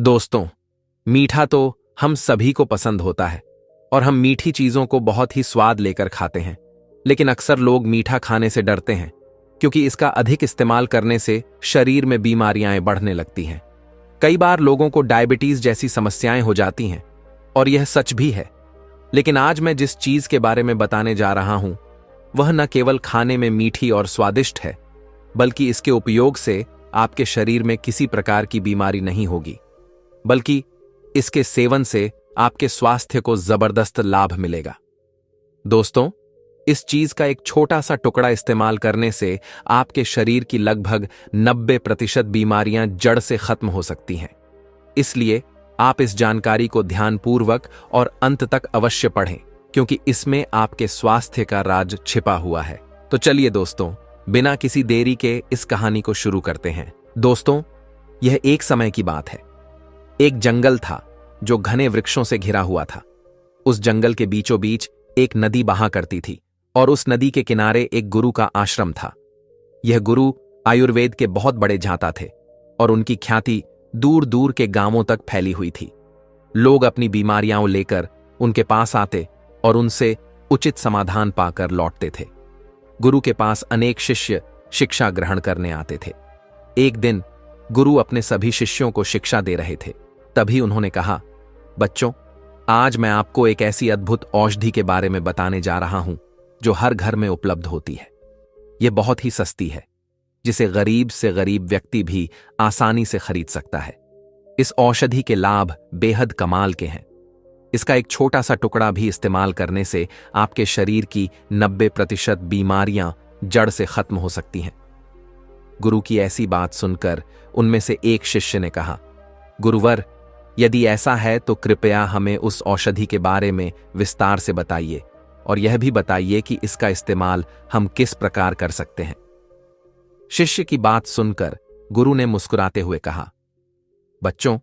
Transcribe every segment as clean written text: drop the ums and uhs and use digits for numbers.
दोस्तों, मीठा तो हम सभी को पसंद होता है और हम मीठी चीजों को बहुत ही स्वाद लेकर खाते हैं। लेकिन अक्सर लोग मीठा खाने से डरते हैं क्योंकि इसका अधिक इस्तेमाल करने से शरीर में बीमारियां बढ़ने लगती हैं। कई बार लोगों को डायबिटीज जैसी समस्याएं हो जाती हैं और यह सच भी है। लेकिन आज मैं जिस चीज के बारे में बताने जा रहा हूं वह न केवल खाने में मीठी और स्वादिष्ट है, बल्कि इसके उपयोग से आपके शरीर में किसी प्रकार की बीमारी नहीं होगी, बल्कि इसके सेवन से आपके स्वास्थ्य को जबरदस्त लाभ मिलेगा। दोस्तों, इस चीज का एक छोटा सा टुकड़ा इस्तेमाल करने से आपके शरीर की लगभग 90% बीमारियां जड़ से खत्म हो सकती हैं। इसलिए आप इस जानकारी को ध्यानपूर्वक और अंत तक अवश्य पढ़ें, क्योंकि इसमें आपके स्वास्थ्य का राज छिपा हुआ है। तो चलिए दोस्तों, बिना किसी देरी के इस कहानी को शुरू करते हैं। दोस्तों, यह एक समय की बात है। एक जंगल था जो घने वृक्षों से घिरा हुआ था। उस जंगल के बीचों बीच एक नदी बहा करती थी और उस नदी के किनारे एक गुरु का आश्रम था। यह गुरु आयुर्वेद के बहुत बड़े जाता थे और उनकी ख्याति दूर दूर के गांवों तक फैली हुई थी। लोग अपनी बीमारियां लेकर उनके पास आते और उनसे उचित समाधान पाकर लौटते थे। गुरु के पास अनेक शिष्य शिक्षा ग्रहण करने आते थे। एक दिन गुरु अपने सभी शिष्यों को शिक्षा दे रहे थे। तभी उन्होंने कहा, बच्चों, आज मैं आपको एक ऐसी अद्भुत औषधि के बारे में बताने जा रहा हूं जो हर घर में उपलब्ध होती है। यह बहुत ही सस्ती है, जिसे गरीब से गरीब व्यक्ति भी आसानी से खरीद सकता है। इस औषधि के लाभ बेहद कमाल के हैं। इसका एक छोटा सा टुकड़ा भी इस्तेमाल करने से आपके शरीर की 90% बीमारियां जड़ से खत्म हो सकती हैं। गुरु की ऐसी बात सुनकर उनमें से एक शिष्य ने कहा, गुरुवर, यदि ऐसा है तो कृपया हमें उस औषधि के बारे में विस्तार से बताइए और यह भी बताइए कि इसका इस्तेमाल हम किस प्रकार कर सकते हैं। शिष्य की बात सुनकर गुरु ने मुस्कुराते हुए कहा, बच्चों,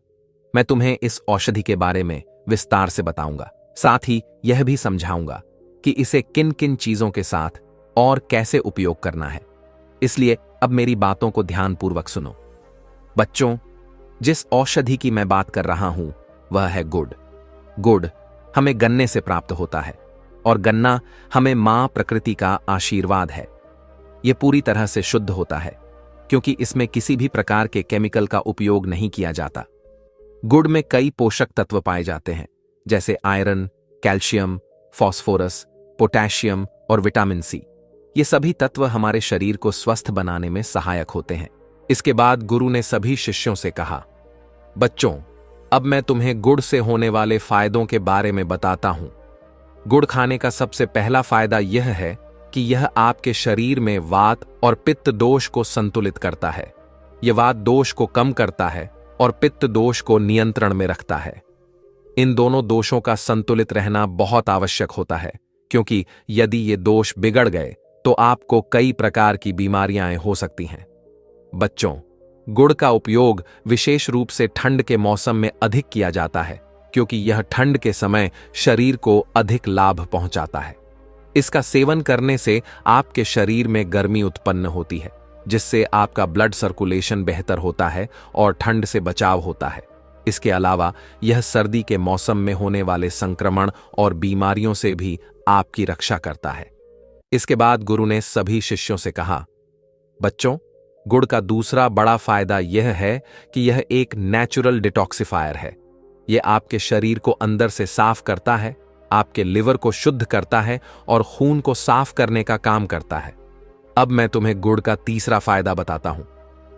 मैं तुम्हें इस औषधि के बारे में विस्तार से बताऊंगा। साथ ही यह भी समझाऊंगा कि इसे किन किन चीजों के साथ और कैसे उपयोग करना है। इसलिए अब मेरी बातों को ध्यानपूर्वक सुनो। बच्चों, जिस औषधि की मैं बात कर रहा हूं वह है गुड़। गुड़ हमें गन्ने से प्राप्त होता है और गन्ना हमें मां प्रकृति का आशीर्वाद है। यह पूरी तरह से शुद्ध होता है क्योंकि इसमें किसी भी प्रकार के केमिकल का उपयोग नहीं किया जाता। गुड़ में कई पोषक तत्व पाए जाते हैं, जैसे आयरन, कैल्शियम, फास्फोरस, पोटेशियम और विटामिन सी। ये सभी तत्व हमारे शरीर को स्वस्थ बनाने में सहायक होते हैं। इसके बाद गुरु ने सभी शिष्यों से कहा, बच्चों, अब मैं तुम्हें गुड़ से होने वाले फायदों के बारे में बताता हूं। गुड़ खाने का सबसे पहला फायदा यह है कि यह आपके शरीर में वात और पित्त दोष को संतुलित करता है। यह वात दोष को कम करता है और पित्त दोष को नियंत्रण में रखता है। इन दोनों दोषों का संतुलित रहना बहुत आवश्यक होता है, क्योंकि यदि ये दोष बिगड़ गए तो आपको कई प्रकार की बीमारियां हो सकती हैं। बच्चों, गुड़ का उपयोग विशेष रूप से ठंड के मौसम में अधिक किया जाता है, क्योंकि यह ठंड के समय शरीर को अधिक लाभ पहुंचाता है। इसका सेवन करने से आपके शरीर में गर्मी उत्पन्न होती है, जिससे आपका ब्लड सर्कुलेशन बेहतर होता है और ठंड से बचाव होता है। इसके अलावा यह सर्दी के मौसम में होने वाले संक्रमण और बीमारियों से भी आपकी रक्षा करता है। इसके बाद गुरु ने सभी शिष्यों से कहा, बच्चों, गुड़ का दूसरा बड़ा फायदा यह है कि यह एक नेचुरल डिटॉक्सिफायर है। यह आपके शरीर को अंदर से साफ करता है, आपके लिवर को शुद्ध करता है और खून को साफ करने का काम करता है। अब मैं तुम्हें गुड़ का तीसरा फायदा बताता हूं।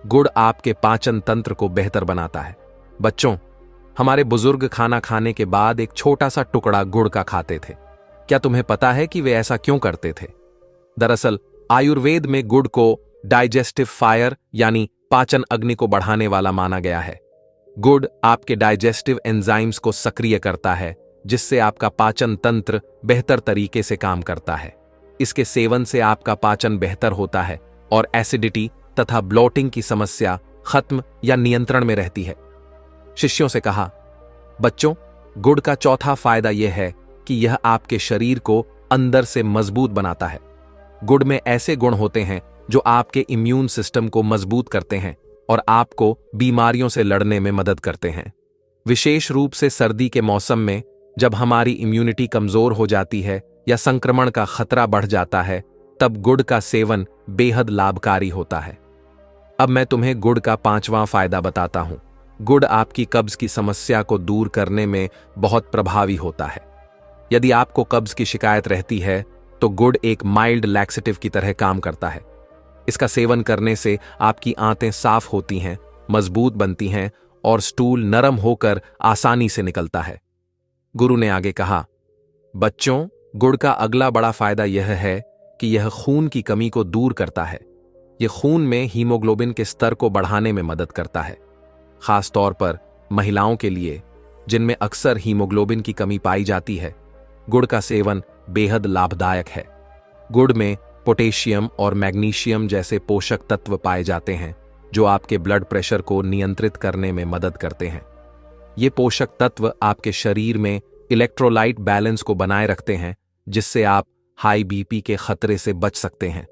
गुड़ आपके पाचन तंत्र को बेहतर बनाता है। बच्चों, हमारे बुजुर्ग खाना खाने के बाद एक छोटा सा टुकड़ा गुड़ का खाते थे। क्या तुम्हें पता है कि वे ऐसा क्यों करते थे? दरअसल आयुर्वेद में गुड़ को डाइजेस्टिव फायर यानी पाचन अग्नि को बढ़ाने वाला माना गया है। गुड़ आपके डाइजेस्टिव एंजाइम्स को सक्रिय करता है, जिससे आपका पाचन तंत्र बेहतर तरीके से काम करता है। इसके सेवन से आपका पाचन बेहतर होता है और एसिडिटी तथा ब्लोटिंग की समस्या खत्म या नियंत्रण में रहती है। शिष्यों से कहा, बच्चों, गुड़ का चौथा फायदा यह है कि यह आपके शरीर को अंदर से मजबूत बनाता है। गुड़ में ऐसे गुण होते हैं जो आपके इम्यून सिस्टम को मजबूत करते हैं और आपको बीमारियों से लड़ने में मदद करते हैं। विशेष रूप से सर्दी के मौसम में जब हमारी इम्यूनिटी कमजोर हो जाती है या संक्रमण का खतरा बढ़ जाता है, तब गुड़ का सेवन बेहद लाभकारी होता है। अब मैं तुम्हें गुड़ का 5वां फायदा बताता हूं। गुड़ आपकी कब्ज की समस्या को दूर करने में बहुत प्रभावी होता है। यदि आपको कब्ज की शिकायत रहती है तो गुड़ एक माइल्ड लैक्सेटिव की तरह काम करता है। इसका सेवन करने से आपकी आंतें साफ होती हैं, मजबूत बनती हैं और स्टूल नरम होकर आसानी से निकलता है। गुरु ने आगे कहा, बच्चों, गुड़ का अगला बड़ा फायदा यह है कि यह खून की कमी को दूर करता है। यह खून में हीमोग्लोबिन के स्तर को बढ़ाने में मदद करता है, खास तौर पर महिलाओं के लिए जिनमें अक्सर हीमोग्लोबिन की कमी पाई जाती है। गुड़ का सेवन बेहद लाभदायक है। गुड़ में पोटेशियम और मैग्नीशियम जैसे पोषक तत्व पाए जाते हैं जो आपके ब्लड प्रेशर को नियंत्रित करने में मदद करते हैं। ये पोषक तत्व आपके शरीर में इलेक्ट्रोलाइट बैलेंस को बनाए रखते हैं, जिससे आप हाई बीपी के खतरे से बच सकते हैं।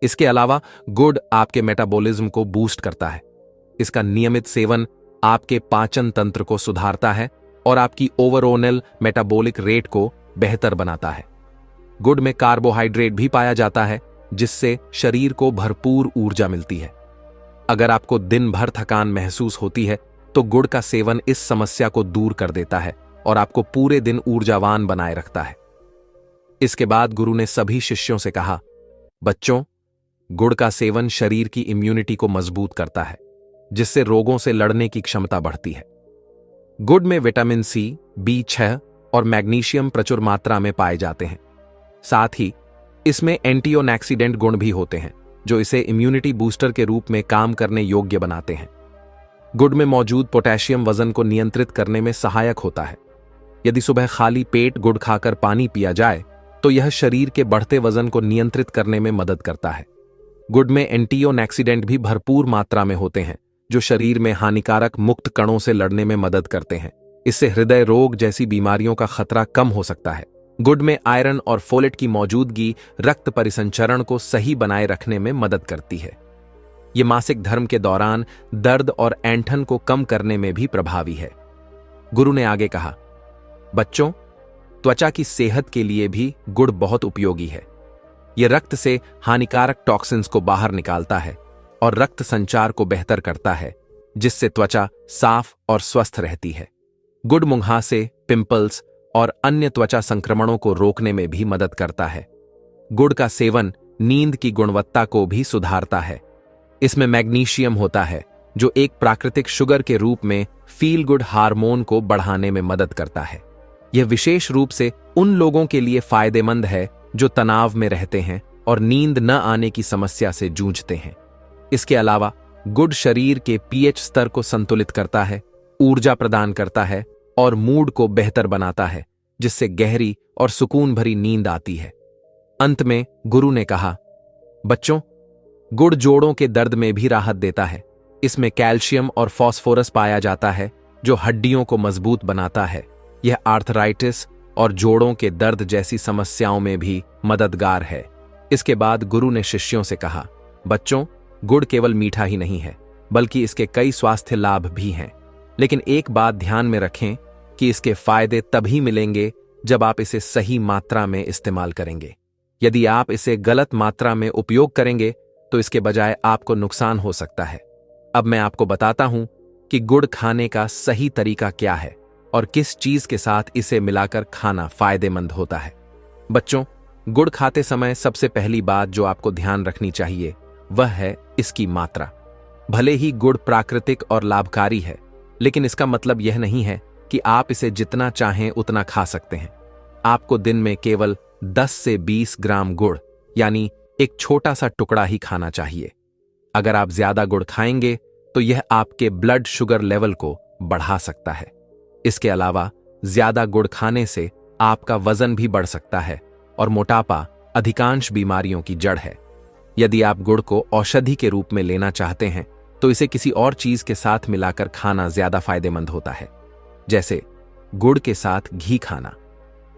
इसके अलावा गुड़ आपके मेटाबॉलिज्म को बूस्ट करता है। इसका नियमित सेवन आपके पाचन तंत्र को सुधारता है और आपकी ओवरऑल मेटाबॉलिक रेट को बेहतर बनाता है। गुड़ में कार्बोहाइड्रेट भी पाया जाता है, जिससे शरीर को भरपूर ऊर्जा मिलती है। अगर आपको दिन भर थकान महसूस होती है तो गुड़ का सेवन इस समस्या को दूर कर देता है और आपको पूरे दिन ऊर्जावान बनाए रखता है। इसके बाद गुरु ने सभी शिष्यों से कहा, बच्चों, गुड़ का सेवन शरीर की इम्यूनिटी को मजबूत करता है, जिससे रोगों से लड़ने की क्षमता बढ़ती है। गुड़ में विटामिन सी, B6 और मैग्नीशियम प्रचुर मात्रा में पाए जाते हैं। साथ ही इसमें एंटीऑक्सीडेंट गुण भी होते हैं जो इसे इम्यूनिटी बूस्टर के रूप में काम करने योग्य बनाते हैं। गुड़ में मौजूद पोटेशियम वजन को नियंत्रित करने में सहायक होता है। यदि सुबह खाली पेट गुड़ खाकर पानी पिया जाए तो यह शरीर के बढ़ते वजन को नियंत्रित करने में मदद करता है। गुड़ में एंटीऑक्सीडेंट भी भरपूर मात्रा में होते हैं जो शरीर में हानिकारक मुक्त कणों से लड़ने में मदद करते हैं। इससे हृदय रोग जैसी बीमारियों का खतरा कम हो सकता है। गुड़ में आयरन और फोलेट की मौजूदगी रक्त परिसंचरण को सही बनाए रखने में मदद करती है। यह मासिक धर्म के दौरान दर्द और ऐंठन को कम करने में भी प्रभावी है। गुरु ने आगे कहा, बच्चों, त्वचा की सेहत के लिए भी गुड़ बहुत उपयोगी है। यह रक्त से हानिकारक टॉक्सिन्स को बाहर निकालता है और रक्त संचार को बेहतर करता है, जिससे त्वचा साफ और स्वस्थ रहती है। गुड़ मुंहासे, पिंपल्स और अन्य त्वचा संक्रमणों को रोकने में भी मदद करता है। गुड़ का सेवन नींद की गुणवत्ता को भी सुधारता है। इसमें मैग्नीशियम होता है जो एक प्राकृतिक शुगर के रूप में फील गुड हार्मोन को बढ़ाने में मदद करता है। यह विशेष रूप से उन लोगों के लिए फायदेमंद है जो तनाव में रहते हैं और नींद न आने की समस्या से जूझते हैं। इसके अलावा गुड़ शरीर के पीएच स्तर को संतुलित करता है, ऊर्जा प्रदान करता है और मूड को बेहतर बनाता है, जिससे गहरी और सुकून भरी नींद आती है। अंत में गुरु ने कहा, बच्चों, गुड़ जोड़ों के दर्द में भी राहत देता है। इसमें कैल्शियम और फास्फोरस पाया जाता है जो हड्डियों को मजबूत बनाता है। यह आर्थराइटिस और जोड़ों के दर्द जैसी समस्याओं में भी मददगार है। इसके बाद गुरु ने शिष्यों से कहा, बच्चों, गुड़ केवल मीठा ही नहीं है, बल्कि इसके कई स्वास्थ्य लाभ भी हैं। लेकिन एक बात ध्यान में रखें कि इसके फायदे तभी मिलेंगे जब आप इसे सही मात्रा में इस्तेमाल करेंगे। यदि आप इसे गलत मात्रा में उपयोग करेंगे तो इसके बजाय आपको नुकसान हो सकता है। अब मैं आपको बताता हूं कि गुड़ खाने का सही तरीका क्या है और किस चीज के साथ इसे मिलाकर खाना फायदेमंद होता है। बच्चों, गुड़ खाते समय सबसे पहली बात जो आपको ध्यान रखनी चाहिए वह है इसकी मात्रा। भले ही गुड़ प्राकृतिक और लाभकारी है, लेकिन इसका मतलब यह नहीं है कि आप इसे जितना चाहें उतना खा सकते हैं। आपको दिन में केवल 10 से 20 ग्राम गुड़ यानी एक छोटा सा टुकड़ा ही खाना चाहिए। अगर आप ज्यादा गुड़ खाएंगे तो यह आपके ब्लड शुगर लेवल को बढ़ा सकता है। इसके अलावा ज्यादा गुड़ खाने से आपका वजन भी बढ़ सकता है और मोटापा अधिकांश बीमारियों की जड़ है। यदि आप गुड़ को औषधि के रूप में लेना चाहते हैं तो इसे किसी और चीज के साथ मिलाकर खाना ज्यादा फायदेमंद होता है, जैसे गुड़ के साथ घी खाना।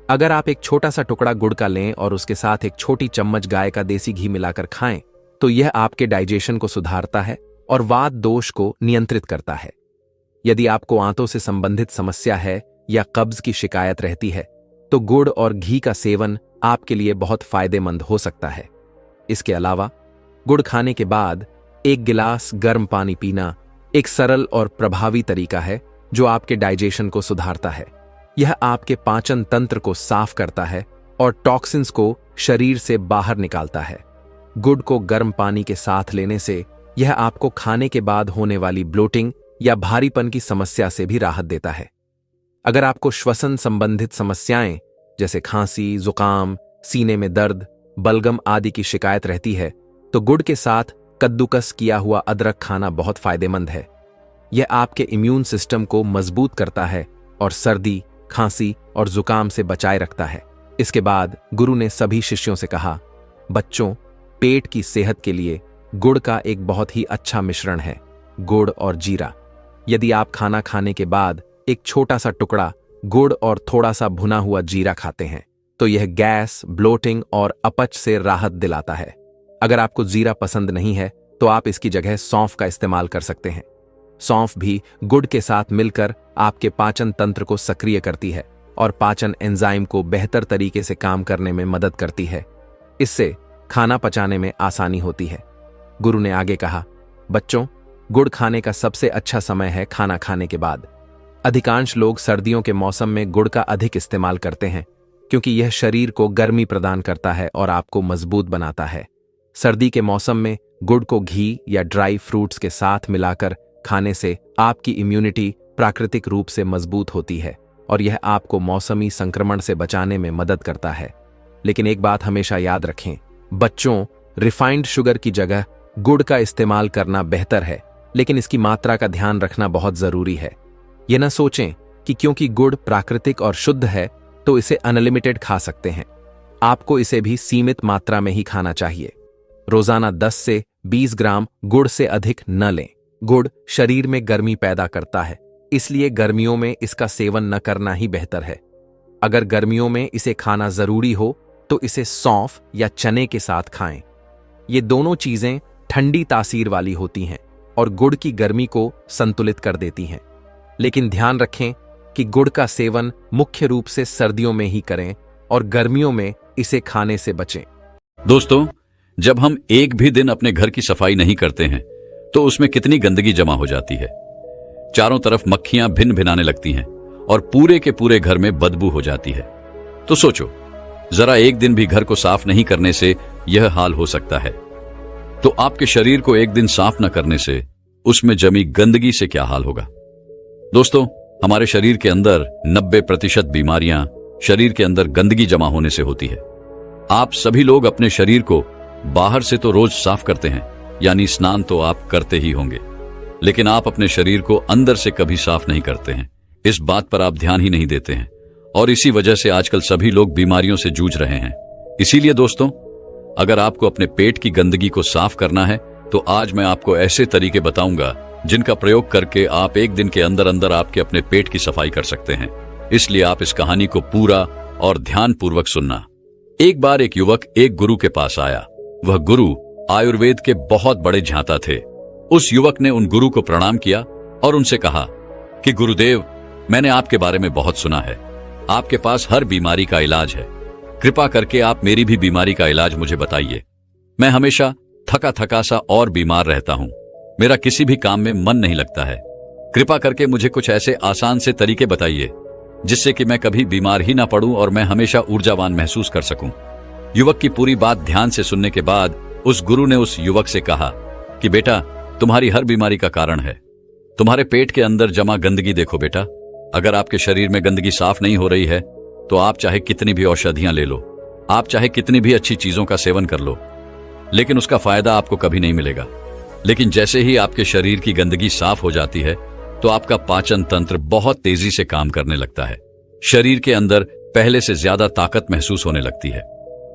अगर आप एक छोटा सा टुकड़ा गुड़ का लें और उसके साथ एक छोटी चम्मच गाय का देसी घी मिलाकर खाएं तो यह आपके डाइजेशन को सुधारता है और वात दोष को नियंत्रित करता है। यदि आपको आंतों से संबंधित समस्या है या कब्ज की शिकायत रहती है तो गुड़ और घी का सेवन आपके लिए बहुत फायदेमंद हो सकता है। इसके अलावा गुड़ खाने के बाद 1 गिलास गर्म पानी पीना एक सरल और प्रभावी तरीका है जो आपके डाइजेशन को सुधारता है। यह आपके पाचन तंत्र को साफ करता है और टॉक्सिन्स को शरीर से बाहर निकालता है। गुड़ को गर्म पानी के साथ लेने से यह आपको खाने के बाद होने वाली ब्लोटिंग या भारीपन की समस्या से भी राहत देता है। अगर आपको श्वसन संबंधित समस्याएं जैसे खांसी, जुकाम, सीने में दर्द, बलगम आदि की शिकायत रहती है तो गुड़ के साथ कद्दूकस किया हुआ अदरक खाना बहुत फायदेमंद है। यह आपके इम्यून सिस्टम को मजबूत करता है और सर्दी, खांसी और जुकाम से बचाए रखता है। इसके बाद गुरु ने सभी शिष्यों से कहा, बच्चों, पेट की सेहत के लिए गुड़ का एक बहुत ही अच्छा मिश्रण है, गुड़ और जीरा। यदि आप खाना खाने के बाद एक छोटा सा टुकड़ा गुड़ और थोड़ा सा भुना हुआ जीरा खाते हैं तो यह गैस, ब्लोटिंग और अपच से राहत दिलाता है। अगर आपको जीरा पसंद नहीं है तो आप इसकी जगह सौंफ का इस्तेमाल कर सकते हैं। सौंफ भी गुड़ के साथ मिलकर आपके पाचन तंत्र को सक्रिय करती है और पाचन एंजाइम को बेहतर तरीके से काम करने में मदद करती है। इससे खाना पचाने में आसानी होती है। गुरु ने आगे कहा, बच्चों, गुड़ खाने का सबसे अच्छा समय है खाना खाने के बाद। अधिकांश लोग सर्दियों के मौसम में गुड़ का अधिक इस्तेमाल करते हैं क्योंकि यह शरीर को गर्मी प्रदान करता है और आपको मजबूत बनाता है। सर्दी के मौसम में गुड़ को घी या ड्राई फ्रूट्स के साथ मिलाकर खाने से आपकी इम्यूनिटी प्राकृतिक रूप से मजबूत होती है और यह आपको मौसमी संक्रमण से बचाने में मदद करता है। लेकिन एक बात हमेशा याद रखें, बच्चों, रिफाइंड शुगर की जगह गुड़ का इस्तेमाल करना बेहतर है, लेकिन इसकी मात्रा का ध्यान रखना बहुत जरूरी है। यह न सोचें कि क्योंकि गुड़ प्राकृतिक और शुद्ध है तो इसे अनलिमिटेड खा सकते हैं। आपको इसे भी सीमित मात्रा में ही खाना चाहिए। रोजाना 10 से 20 ग्राम गुड़ से अधिक न लें। गुड़ शरीर में गर्मी पैदा करता है, इसलिए गर्मियों में इसका सेवन न करना ही बेहतर है। अगर गर्मियों में इसे खाना जरूरी हो तो इसे सौंफ या चने के साथ खाएं। ये दोनों चीजें ठंडी तासीर वाली होती हैं और गुड़ की गर्मी को संतुलित कर देती हैं। लेकिन ध्यान रखें कि गुड़ का सेवन मुख्य रूप से सर्दियों में ही करें और गर्मियों में इसे खाने से बचें। दोस्तों, जब हम एक भी दिन अपने घर की सफाई नहीं करते हैं तो उसमें कितनी गंदगी जमा हो जाती है। चारों तरफ मक्खियां भिन भिनाने लगती हैं और पूरे के पूरे घर में बदबू हो जाती है। तो सोचो, जरा एक दिन भी घर को साफ नहीं करने से यह हाल हो सकता है, तो आपके शरीर को एक दिन साफ न करने से उसमें जमी गंदगी से क्या हाल होगा। दोस्तों, हमारे शरीर के अंदर 90% बीमारियां शरीर के अंदर गंदगी जमा होने से होती है। आप सभी लोग अपने शरीर को बाहर से तो रोज साफ करते हैं, यानी स्नान तो आप करते ही होंगे, लेकिन आप अपने शरीर को अंदर से कभी साफ नहीं करते हैं। इस बात पर आप ध्यान ही नहीं देते हैं और इसी वजह से आजकल सभी लोग बीमारियों से जूझ रहे हैं। इसीलिए दोस्तों, अगर आपको अपने पेट की गंदगी को साफ करना है तो आज मैं आपको ऐसे तरीके बताऊंगा जिनका प्रयोग करके आप एक दिन के अंदर अंदर आपके अपने पेट की सफाई कर सकते हैं। इसलिए आप इस कहानी को पूरा और ध्यानपूर्वक सुनना। एक बार एक युवक एक गुरु के पास आया। वह गुरु आयुर्वेद के बहुत बड़े झांता थे। उस युवक ने उन गुरु को प्रणाम किया और उनसे कहा कि गुरुदेव, मैंने आपके बारे में बहुत सुना है। आपके पास हर बीमारी का इलाज है। कृपा करके आप मेरी भी बीमारी का इलाज मुझे बताइए। मैं हमेशा थका थका सा और बीमार रहता हूं। मेरा किसी भी काम में मन नहीं लगता है। कृपा करके मुझे कुछ ऐसे आसान से तरीके बताइए जिससे कि मैं कभी बीमार ही ना पड़ूं और मैं हमेशा ऊर्जावान महसूस कर सकूं। युवक की पूरी बात ध्यान से सुनने के बाद उस गुरु ने उस युवक से कहा कि बेटा, तुम्हारी हर बीमारी का कारण है तुम्हारे पेट के अंदर जमा गंदगी। देखो बेटा, अगर आपके शरीर में गंदगी साफ नहीं हो रही है तो आप चाहे कितनी भी औषधियां ले लो, आप चाहे कितनी भी अच्छी चीजों का सेवन कर लो, लेकिन उसका फायदा आपको कभी नहीं मिलेगा। लेकिन जैसे ही आपके शरीर की गंदगी साफ हो जाती है तो आपका पाचन तंत्र बहुत तेजी से काम करने लगता है। शरीर के अंदर पहले से ज्यादा ताकत महसूस होने लगती है।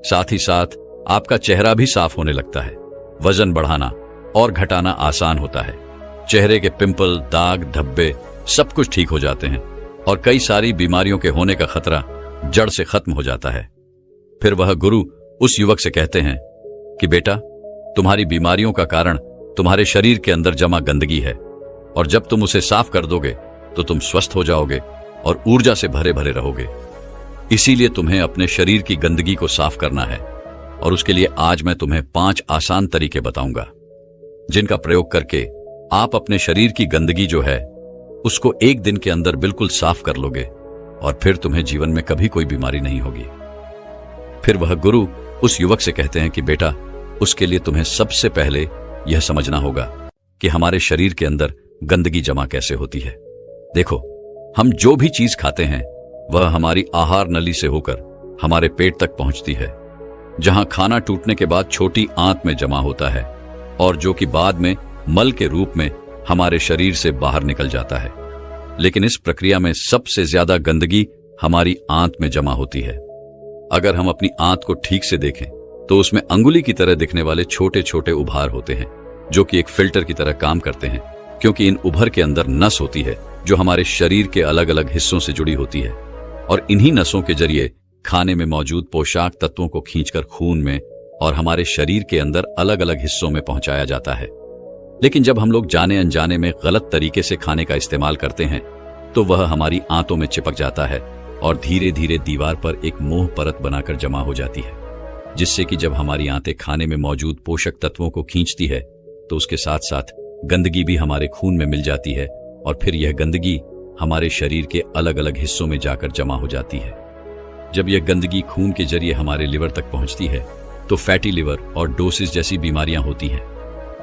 साथ ही साथ आपका चेहरा भी साफ होने लगता है। वजन बढ़ाना और घटाना आसान होता है। चेहरे के पिंपल, दाग, धब्बे सब कुछ ठीक हो जाते हैं और कई सारी बीमारियों के होने का खतरा जड़ से खत्म हो जाता है। फिर वह गुरु उस युवक से कहते हैं कि बेटा, तुम्हारी बीमारियों का कारण तुम्हारे शरीर के अंदर जमा गंदगी है और जब तुम उसे साफ कर दोगे तो तुम स्वस्थ हो जाओगे और ऊर्जा से भरे भरे रहोगे। इसीलिए तुम्हें अपने शरीर की गंदगी को साफ करना है और उसके लिए आज मैं तुम्हें 5 आसान तरीके बताऊंगा, जिनका प्रयोग करके आप अपने शरीर की गंदगी जो है उसको एक दिन के अंदर बिल्कुल साफ कर लोगे और फिर तुम्हें जीवन में कभी कोई बीमारी नहीं होगी। फिर वह गुरु उस युवक से कहते हैं कि बेटा, उसके लिए तुम्हें सबसे पहले यह समझना होगा कि हमारे शरीर के अंदर गंदगी जमा कैसे होती है। देखो, हम जो भी चीज खाते हैं वह हमारी आहार नली से होकर हमारे पेट तक पहुंचती है, जहां खाना टूटने के बाद छोटी आंत में जमा होता है और जो कि बाद में मल के रूप में हमारे शरीर से बाहर निकल जाता है। लेकिन इस प्रक्रिया में सबसे ज्यादा गंदगी हमारी आंत में जमा होती है। अगर हम अपनी आंत को ठीक से देखें तो उसमें अंगुली की तरह दिखने वाले छोटे छोटे उभार होते हैं, जो कि एक फिल्टर की तरह काम करते हैं, क्योंकि इन उभर के अंदर नस होती है जो हमारे शरीर के अलग अलग हिस्सों से जुड़ी होती है और इन्हीं नसों के जरिए खाने में मौजूद पोषक तत्वों को खींचकर खून में और हमारे शरीर के अंदर अलग अलग हिस्सों में पहुंचाया जाता है। लेकिन जब हम लोग जाने अनजाने में गलत तरीके से खाने का इस्तेमाल करते हैं तो वह हमारी आंतों में चिपक जाता है और धीरे धीरे दीवार पर एक मोह परत बनाकर जमा हो जाती है, जिससे कि जब हमारी आंतें खाने में मौजूद पोषक तत्वों को खींचती है तो उसके साथ साथ गंदगी भी हमारे खून में मिल जाती है और फिर यह गंदगी हमारे शरीर के अलग अलग हिस्सों में जाकर जमा हो जाती है। जब यह गंदगी खून के जरिए हमारे लिवर तक पहुंचती है तो फैटी लिवर और डोसिस जैसी बीमारियां होती हैं,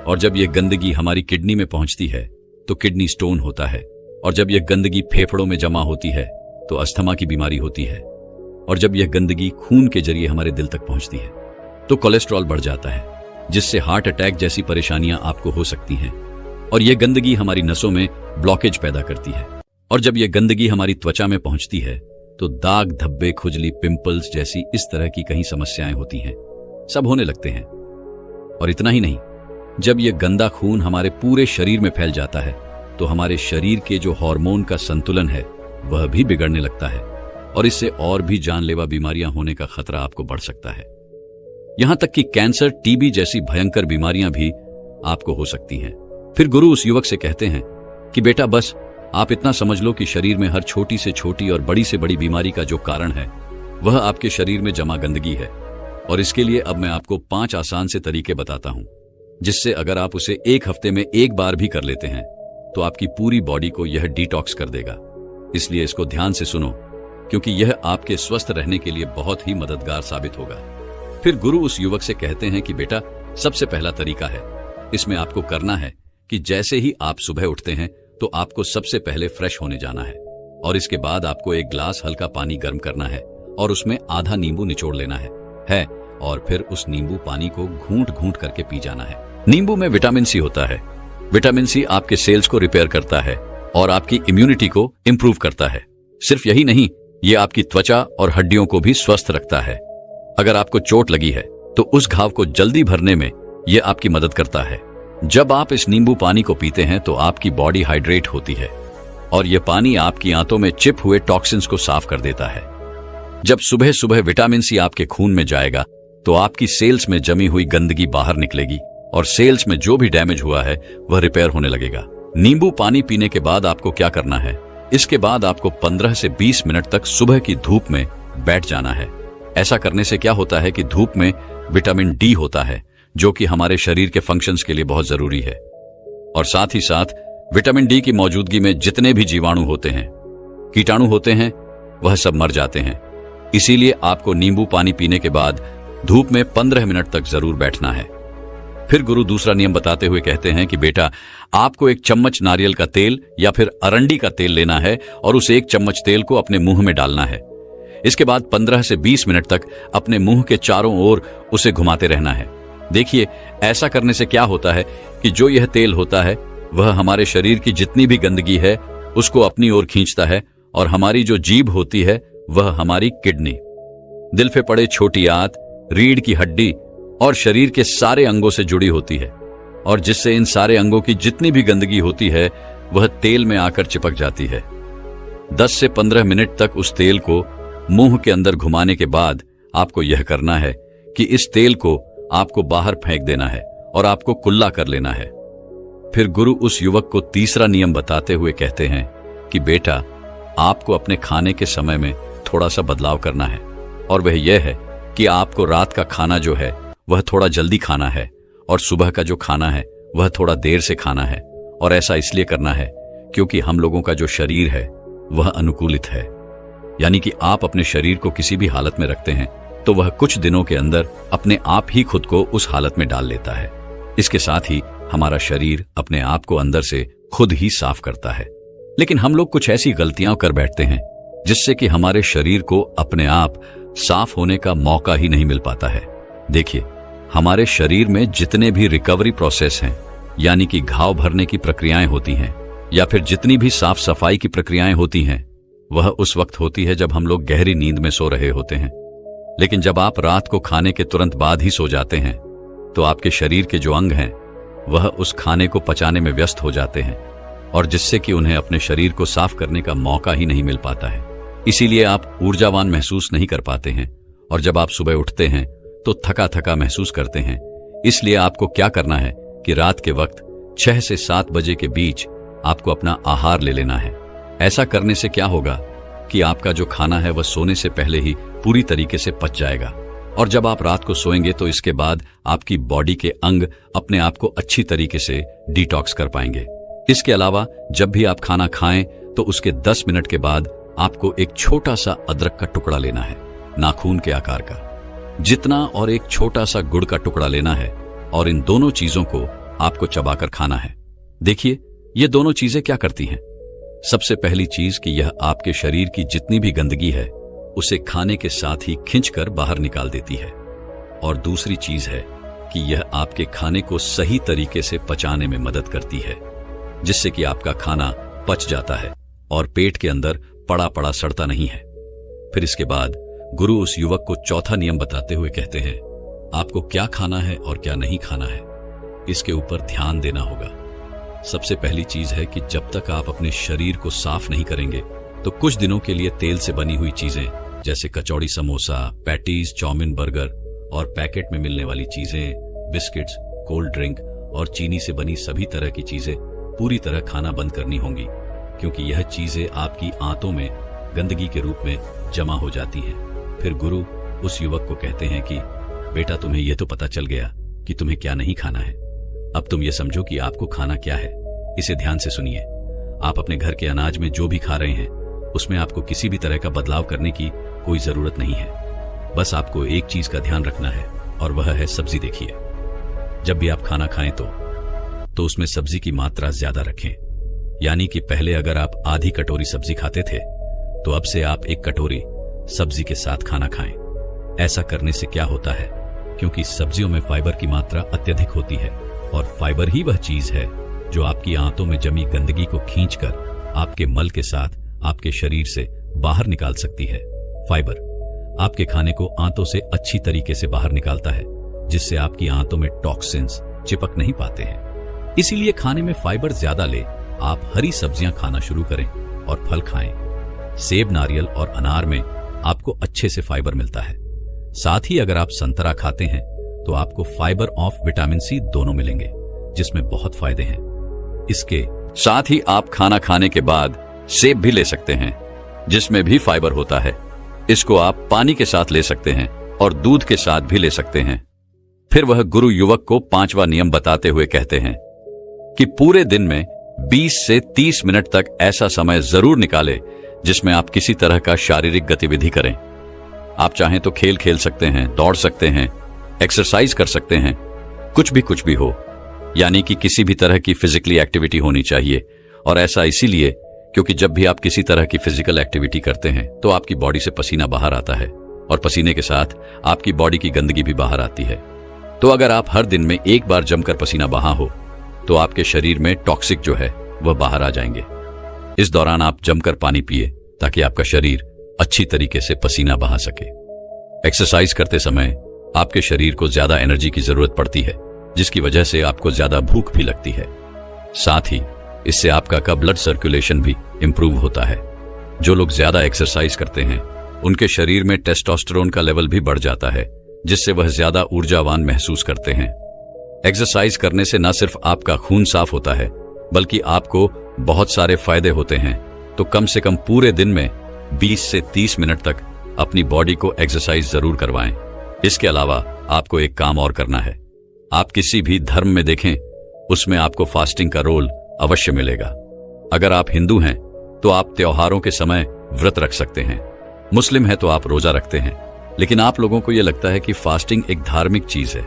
और जब यह गंदगी हमारी किडनी में पहुंचती है तो किडनी स्टोन होता है, और जब यह गंदगी फेफड़ों में जमा होती है तो अस्थमा की बीमारी होती है, और जब यह गंदगी खून के जरिए हमारे दिल तक पहुंचती है तो कोलेस्ट्रॉल बढ़ जाता है, जिससे हार्ट अटैक जैसी परेशानियां आपको हो सकती हैं। और यह गंदगी हमारी नसों में ब्लॉकेज पैदा करती है, और जब यह गंदगी हमारी त्वचा में पहुंचती है तो दाग, धब्बे, खुजली, पिंपल्स जैसी इस तरह की कई समस्याएं होती हैं, सब होने लगते हैं। और इतना ही नहीं, जब यह गंदा खून हमारे पूरे शरीर में फैल जाता है तो हमारे शरीर के जो हार्मोन का संतुलन है वह भी बिगड़ने लगता है, और इससे और भी जानलेवा बीमारियां होने का खतरा आपको बढ़ सकता है। यहां तक कि कैंसर, टीबी जैसी भयंकर बीमारियां भी आपको हो सकती हैं। फिर गुरु उस युवक से कहते हैं कि बेटा, बस आप इतना समझ लो कि शरीर में हर छोटी से छोटी और बड़ी से बड़ी बीमारी का जो कारण है वह आपके शरीर में जमा गंदगी है। और इसके लिए अब मैं आपको 5 आसान से तरीके बताता हूं, जिससे अगर आप उसे एक हफ्ते में एक बार भी कर लेते हैं तो आपकी पूरी बॉडी को यह डिटॉक्स कर देगा। इसलिए इसको ध्यान से सुनो, क्योंकि यह आपके स्वस्थ रहने के लिए बहुत ही मददगार साबित होगा। फिर गुरु उस युवक से कहते हैं कि बेटा, सबसे पहला तरीका है, इसमें आपको करना है कि जैसे ही आप सुबह उठते हैं तो आपको सबसे पहले फ्रेश होने जाना है, और इसके बाद आपको एक ग्लास हल्का पानी गर्म करना है और उसमें आधा नींबू निचोड़ लेना है और फिर उस नींबू पानी को घूंट घूंट करके पी जाना है। नींबू में विटामिन सी होता है। विटामिन सी आपके सेल्स को रिपेयर करता है और आपकी इम्यूनिटी को इंप्रूव करता है। सिर्फ यही नहीं, ये आपकी त्वचा और हड्डियों को भी स्वस्थ रखता है। अगर आपको चोट लगी है तो उस घाव को जल्दी भरने में यह आपकी मदद करता है। जब आप इस नींबू पानी को पीते हैं तो आपकी बॉडी हाइड्रेट होती है और यह पानी आपकी आंतों में चिप हुए टॉक्सिन्स को साफ कर देता है। जब सुबह सुबह विटामिन सी आपके खून में जाएगा तो आपकी सेल्स में जमी हुई गंदगी बाहर निकलेगी और सेल्स में जो भी डैमेज हुआ है वह रिपेयर होने लगेगा। नींबू पानी पीने के बाद आपको क्या करना है? इसके बाद आपको 15 से 20 मिनट तक सुबह की धूप में बैठ जाना है। ऐसा करने से क्या होता है कि धूप में विटामिन डी होता है, जो कि हमारे शरीर के फंक्शंस के लिए बहुत जरूरी है। और साथ ही साथ विटामिन डी की मौजूदगी में जितने भी जीवाणु होते हैं, कीटाणु होते हैं, वह सब मर जाते हैं। इसीलिए आपको नींबू पानी पीने के बाद धूप में 15 मिनट तक जरूर बैठना है। फिर गुरु दूसरा नियम बताते हुए कहते हैं कि बेटा, आपको 1 चम्मच नारियल का तेल या फिर अरंडी का तेल लेना है और उस 1 चम्मच तेल को अपने मुंह में डालना है। इसके बाद 15 से 20 मिनट तक अपने मुंह के चारों ओर उसे घुमाते रहना है। देखिए, ऐसा करने से क्या होता है कि जो यह तेल होता है वह हमारे शरीर की जितनी भी गंदगी है उसको अपनी ओर खींचता है, और हमारी जो जीभ होती है वह हमारी किडनी, दिल पे पड़े छोटी आंत, रीढ़ की हड्डी और शरीर के सारे अंगों से जुड़ी होती है, और जिससे इन सारे अंगों की जितनी भी गंदगी होती है वह तेल में आकर चिपक जाती है। 10 से 15 मिनट तक उस तेल को मुंह के अंदर घुमाने के बाद आपको यह करना है कि इस तेल को आपको बाहर फेंक देना है और आपको कुल्ला कर लेना है। फिर गुरु उस युवक को तीसरा नियम बताते हुए कहते हैं कि बेटा, आपको अपने खाने के समय में थोड़ा सा बदलाव करना है, और वह यह है कि आपको रात का खाना जो है वह थोड़ा जल्दी खाना है और सुबह का जो खाना है वह थोड़ा देर से खाना है। और ऐसा इसलिए करना है क्योंकि हम लोगों का जो शरीर है वह अनुकूलित है, यानी कि आप अपने शरीर को किसी भी हालत में रखते हैं तो वह कुछ दिनों के अंदर अपने आप ही खुद को उस हालत में डाल लेता है। इसके साथ ही हमारा शरीर अपने आप को अंदर से खुद ही साफ करता है। लेकिन हम लोग कुछ ऐसी गलतियां कर बैठते हैं जिससे कि हमारे शरीर को अपने आप साफ होने का मौका ही नहीं मिल पाता है। देखिए, हमारे शरीर में जितने भी रिकवरी प्रोसेस हैं, यानी कि घाव भरने की प्रक्रियाएं होती हैं या फिर जितनी भी साफ सफाई की प्रक्रियाएं होती हैं, वह उस वक्त होती है जब हम लोग गहरी नींद में सो रहे होते हैं। लेकिन जब आप रात को खाने के तुरंत बाद ही सो जाते हैं तो आपके शरीर के जो अंग हैं वह उस खाने को पचाने में व्यस्त हो जाते हैं, और जिससे कि उन्हें अपने शरीर को साफ करने का मौका ही नहीं मिल पाता है। इसीलिए आप ऊर्जावान महसूस नहीं कर पाते हैं, और जब आप सुबह उठते हैं तो थका थका महसूस करते हैं। इसलिए आपको क्या करना है कि रात के वक्त 6 से 7 बजे के बीच आपको अपना आहार ले लेना है। ऐसा करने से क्या होगा कि आपका जो खाना है वह सोने से पहले ही पूरी तरीके से पच जाएगा, और जब आप रात को सोएंगे तो इसके बाद आपकी बॉडी के अंग अपने आप को अच्छी तरीके से डिटॉक्स कर पाएंगे। इसके अलावा जब भी आप खाना खाएं तो उसके 10 मिनट के बाद आपको एक छोटा सा अदरक का टुकड़ा लेना है, नाखून के आकार का जितना, और एक छोटा सा गुड़ का टुकड़ा लेना है, और इन दोनों चीजों को आपको चबाकर खाना है। देखिए, ये दोनों चीजें क्या करती हैं। सबसे पहली चीज कि यह आपके शरीर की जितनी भी गंदगी है उसे खाने के साथ ही खींचकर बाहर निकाल देती है, और दूसरी चीज है कि यह आपके खाने को सही तरीके से पचाने में मदद करती है, जिससे कि आपका खाना पच जाता है और पेट के अंदर पड़ा पड़ा सड़ता नहीं है। फिर इसके बाद गुरु उस युवक को चौथा नियम बताते हुए कहते हैं, आपको क्या खाना है और क्या नहीं खाना है, इसके ऊपर ध्यान देना होगा। सबसे पहली चीज है कि जब तक आप अपने शरीर को साफ नहीं करेंगे तो कुछ दिनों के लिए तेल से बनी हुई चीजें जैसे कचौड़ी, समोसा, पैटीज, चाउमीन, बर्गर और पैकेट में मिलने वाली चीजें, बिस्किट्स, कोल्ड ड्रिंक और चीनी से बनी सभी तरह की चीजें पूरी तरह खाना बंद करनी होंगी, क्योंकि यह चीजें आपकी आंतों में गंदगी के रूप में जमा हो जाती हैं। फिर गुरु उस युवक को कहते हैं कि बेटा, तुम्हें यह तो पता चल गया कि तुम्हें क्या नहीं खाना है। अब तुम ये समझो कि आपको खाना क्या है। इसे ध्यान से सुनिए। आप अपने घर के अनाज में जो भी खा रहे हैं उसमें आपको किसी भी तरह का बदलाव करने की कोई जरूरत नहीं है। बस आपको एक चीज का ध्यान रखना है, और वह है सब्जी। देखिए, जब भी आप खाना खाएं तो उसमें सब्जी की मात्रा ज्यादा रखें, यानी कि पहले अगर आप आधी कटोरी सब्जी खाते थे तो अब से आप 1 कटोरी सब्जी के साथ खाना खाएं। ऐसा करने से क्या होता है, क्योंकि सब्जियों में फाइबर की मात्रा अत्यधिक होती है, और फाइबर ही वह चीज है जो आपकी आंतों में जमी गंदगी को खींचकर आपके मल के साथ आपके शरीर से बाहर निकाल सकती है। फाइबर आपके खाने को आंतों से अच्छी तरीके से बाहर निकालता है, जिससे आपकी आंतों में टॉक्सिन्स चिपक नहीं पाते हैं। इसीलिए खाने में फाइबर ज्यादा ले आप हरी सब्जियां खाना शुरू करें और फल खाएं। सेब, नारियल और अनार में आपको अच्छे से फाइबर मिलता है। साथ ही अगर आप संतरा खाते हैं तो आपको फाइबर ऑफ विटामिन सी दोनों मिलेंगे, जिसमें बहुत फायदे हैं। इसके साथ ही आप खाना खाने के बाद सेब भी ले सकते हैं, जिसमें भी फाइबर होता है। इसको आप पानी के साथ ले सकते हैं और दूध के साथ भी ले सकते हैं। फिर वह गुरु युवक को 5वां नियम बताते हुए कहते हैं कि पूरे दिन में 20 से 30 मिनट तक ऐसा समय जरूर निकालें जिसमें आप किसी तरह का शारीरिक गतिविधि करें। आप चाहें तो खेल खेल सकते हैं, दौड़ सकते हैं, एक्सरसाइज कर सकते हैं, कुछ भी हो, यानी कि किसी भी तरह की फिजिकली एक्टिविटी होनी चाहिए। और ऐसा इसीलिए क्योंकि जब भी आप किसी तरह की फिजिकल एक्टिविटी करते हैं तो आपकी बॉडी से पसीना बाहर आता है, और पसीने के साथ आपकी बॉडी की गंदगी भी बाहर आती है। तो अगर आप हर दिन में 1 बार जमकर पसीना बहा हो तो आपके शरीर में टॉक्सिक जो है वह बाहर आ जाएंगे। इस दौरान आप जमकर पानी पिए ताकि आपका शरीर अच्छी तरीके से पसीना बहा सके। एक्सरसाइज करते समय आपके शरीर को ज्यादा एनर्जी की जरूरत पड़ती है, जिसकी वजह से आपको ज्यादा भूख भी लगती है। साथ ही इससे आपका ब्लड सर्कुलेशन भी इंप्रूव होता है। जो लोग ज्यादा एक्सरसाइज करते हैं उनके शरीर में टेस्टोस्टेरोन का लेवल भी बढ़ जाता है, जिससे वह ज्यादा ऊर्जावान महसूस करते हैं। एक्सरसाइज करने से न सिर्फ आपका खून साफ होता है बल्कि आपको बहुत सारे फायदे होते हैं। तो कम से कम पूरे दिन में 20 से 30 मिनट तक अपनी बॉडी को एक्सरसाइज जरूर करवाएं। इसके अलावा आपको एक काम और करना है। आप किसी भी धर्म में देखें, उसमें आपको फास्टिंग का रोल अवश्य मिलेगा। अगर आप हिंदू हैं तो आप त्योहारों के समय व्रत रख सकते हैं, मुस्लिम हैं तो आप रोजा रखते हैं। लेकिन आप लोगों को यह लगता है कि फास्टिंग एक धार्मिक चीज है,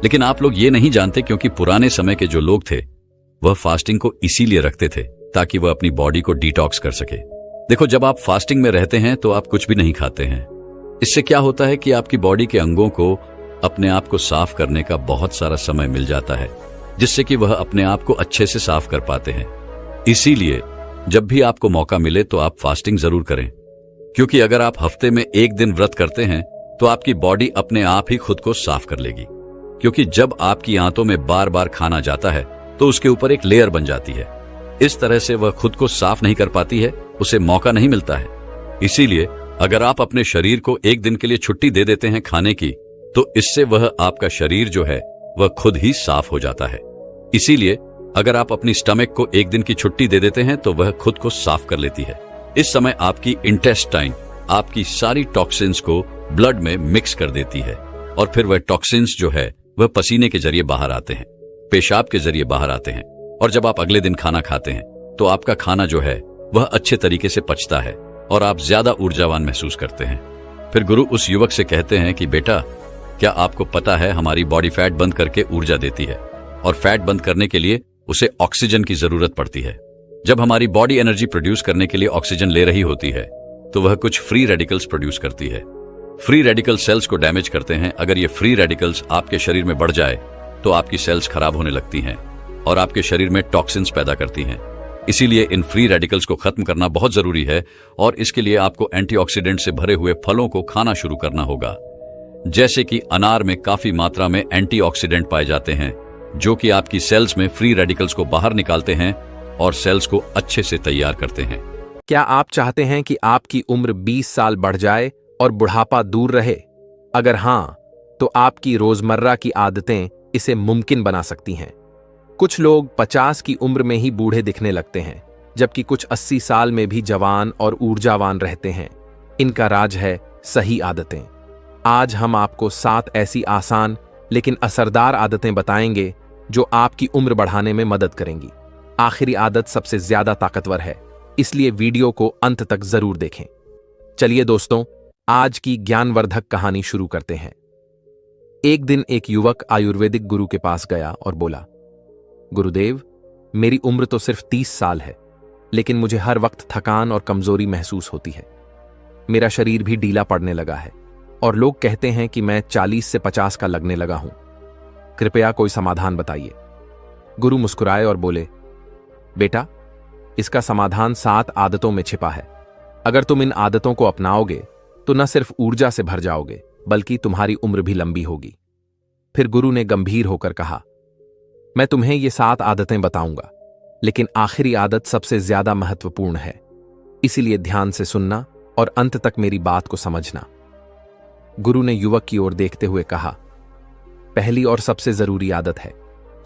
लेकिन आप लोग ये नहीं जानते क्योंकि पुराने समय के जो लोग थे वह फास्टिंग को इसीलिए रखते थे ताकि वह अपनी बॉडी को डिटॉक्स कर सके। देखो, जब आप फास्टिंग में रहते हैं तो आप कुछ भी नहीं खाते हैं। इससे क्या होता है कि आपकी बॉडी के अंगों को अपने आप को साफ करने का बहुत सारा समय मिल जाता है, जिससे कि वह अपने आप को अच्छे से साफ कर पाते हैं। इसीलिए जब भी आपको मौका मिले तो आप फास्टिंग जरूर करें, क्योंकि अगर आप हफ्ते में एक दिन व्रत करते हैं तो आपकी बॉडी अपने आप ही खुद को साफ कर लेगी। क्योंकि जब आपकी आंतों में बार बार खाना जाता है तो उसके ऊपर एक लेयर बन जाती है। इस तरह से वह खुद को साफ नहीं कर पाती है, उसे मौका नहीं मिलता है। इसीलिए अगर आप अपने शरीर को एक दिन के लिए छुट्टी दे देते हैं खाने की, तो इससे वह आपका शरीर जो है वह खुद ही साफ हो जाता है। इसीलिए अगर आप अपनी स्टमक को एक दिन की छुट्टी दे देते हैं तो वह खुद को साफ कर लेती है। इस समय आपकी इंटेस्टाइन आपकी सारी टॉक्सिन्स को ब्लड में मिक्स कर देती है और फिर वह टॉक्सिन्स जो है वह पसीने के जरिए बाहर आते हैं, पेशाब के जरिए बाहर आते हैं। और जब आप अगले दिन खाना खाते हैं तो आपका खाना जो है वह अच्छे तरीके से पचता है और आप ज्यादा ऊर्जावान महसूस करते हैं। फिर गुरु उस युवक से कहते हैं कि बेटा, क्या आपको पता है हमारी बॉडी फैट बंद करके ऊर्जा देती है और फैट बंद करने के लिए उसे ऑक्सीजन की जरूरत पड़ती है। जब हमारी बॉडी एनर्जी प्रोड्यूस करने के लिए ऑक्सीजन ले रही होती है तो वह कुछ फ्री रेडिकल्स प्रोड्यूस करती है। फ्री रेडिकल सेल्स को डैमेज करते हैं। अगर ये फ्री रेडिकल्स आपके शरीर में बढ़ जाए तो आपकी सेल्स खराब होने लगती हैं और आपके शरीर में टॉक्सिन्स पैदा करती हैं। इसीलिए इन फ्री रेडिकल्स को खत्म करना बहुत जरूरी है और इसके लिए आपको एंटीऑक्सीडेंट से भरे हुए फलों को खाना शुरू करना होगा। जैसे कि अनार में काफी मात्रा में एंटीऑक्सीडेंट पाए जाते हैं जो कि आपकी सेल्स में फ्री रेडिकल्स को बाहर निकालते हैं और सेल्स को अच्छे से तैयार करते हैं। क्या आप चाहते हैं कि आपकी उम्र 20 साल बढ़ जाए और बुढ़ापा दूर रहे? अगर हां, तो आपकी रोजमर्रा की आदतें इसे मुमकिन बना सकती हैं। कुछ लोग 50 की उम्र में ही बूढ़े दिखने लगते हैं, जबकि कुछ 80 साल में भी जवान और ऊर्जावान रहते हैं। इनका राज है सही आदतें। आज हम आपको 7 ऐसी आसान लेकिन असरदार आदतें बताएंगे जो आपकी उम्र बढ़ाने में मदद करेंगी। आखिरी आदत सबसे ज्यादा ताकतवर है, इसलिए वीडियो को अंत तक जरूर देखें। चलिए दोस्तों, आज की ज्ञानवर्धक कहानी शुरू करते हैं। एक दिन एक युवक आयुर्वेदिक गुरु के पास गया और बोला, गुरुदेव, मेरी उम्र तो सिर्फ 30 साल है, लेकिन मुझे हर वक्त थकान और कमजोरी महसूस होती है। मेरा शरीर भी ढीला पड़ने लगा है और लोग कहते हैं कि मैं 40 से 50 का लगने लगा हूं। कृपया कोई समाधान बताइए। गुरु मुस्कुराए और बोले, बेटा, इसका समाधान 7 आदतों में छिपा है। अगर तुम इन आदतों को अपनाओगे तो न सिर्फ ऊर्जा से भर जाओगे बल्कि तुम्हारी उम्र भी लंबी होगी। फिर गुरु ने गंभीर होकर कहा, मैं तुम्हें ये 7 आदतें बताऊंगा, लेकिन आखिरी आदत सबसे ज्यादा महत्वपूर्ण है, इसीलिए ध्यान से सुनना और अंत तक मेरी बात को समझना। गुरु ने युवक की ओर देखते हुए कहा, पहली और सबसे जरूरी आदत है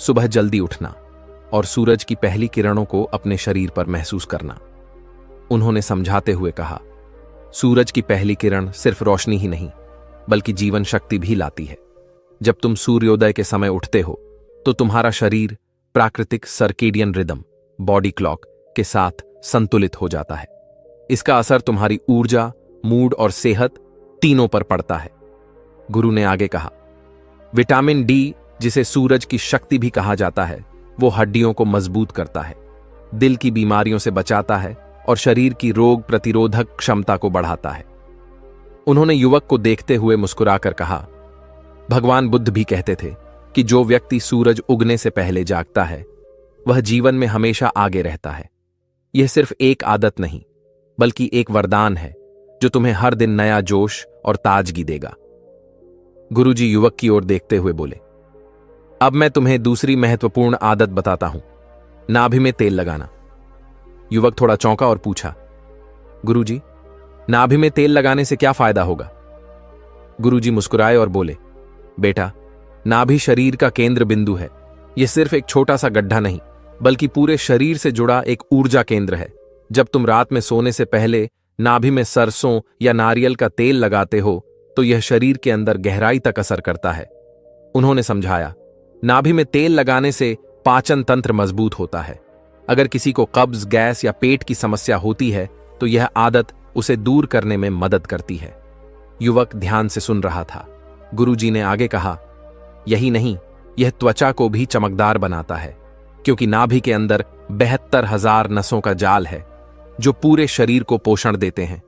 सुबह जल्दी उठना और सूरज की पहली किरणों को अपने शरीर पर महसूस करना। उन्होंने समझाते हुए कहा, सूरज की पहली किरण सिर्फ रोशनी ही नहीं बल्कि जीवन शक्ति भी लाती है। जब तुम सूर्योदय के समय उठते हो तो तुम्हारा शरीर प्राकृतिक सर्केडियन रिदम बॉडी क्लॉक के साथ संतुलित हो जाता है। इसका असर तुम्हारी ऊर्जा, मूड और सेहत तीनों पर पड़ता है। गुरु ने आगे कहा, विटामिन डी, जिसे सूरज की शक्ति भी कहा जाता है, वो हड्डियों को मजबूत करता है, दिल की बीमारियों से बचाता है और शरीर की रोग प्रतिरोधक क्षमता को बढ़ाता है। उन्होंने युवक को देखते हुए मुस्कुराकर कहा, भगवान बुद्ध भी कहते थे कि जो व्यक्ति सूरज उगने से पहले जागता है वह जीवन में हमेशा आगे रहता है। यह सिर्फ एक आदत नहीं बल्कि एक वरदान है जो तुम्हें हर दिन नया जोश और ताजगी देगा। गुरुजी युवक की ओर देखते हुए बोले, अब मैं तुम्हें दूसरी महत्वपूर्ण आदत बताता हूं, नाभि में तेल लगाना। युवक थोड़ा चौंका और पूछा, गुरुजी, नाभि में तेल लगाने से क्या फायदा होगा? गुरुजी मुस्कुराए और बोले, बेटा, नाभि शरीर का केंद्र बिंदु है। यह सिर्फ एक छोटा सा गड्ढा नहीं, बल्कि पूरे शरीर से जुड़ा एक ऊर्जा केंद्र है। जब तुम रात में सोने से पहले नाभि में सरसों या नारियल का तेल लगाते हो तो यह शरीर के अंदर गहराई तक असर करता है। उन्होंने समझाया, नाभि में तेल लगाने से पाचन तंत्र मजबूत होता है। अगर किसी को कब्ज, गैस या पेट की समस्या होती है तो यह आदत उसे दूर करने में मदद करती है। युवक ध्यान से सुन रहा था। गुरुजी ने आगे कहा, यही नहीं, यह त्वचा को भी चमकदार बनाता है, क्योंकि नाभि के अंदर 72,000 नसों का जाल है जो पूरे शरीर को पोषण देते हैं।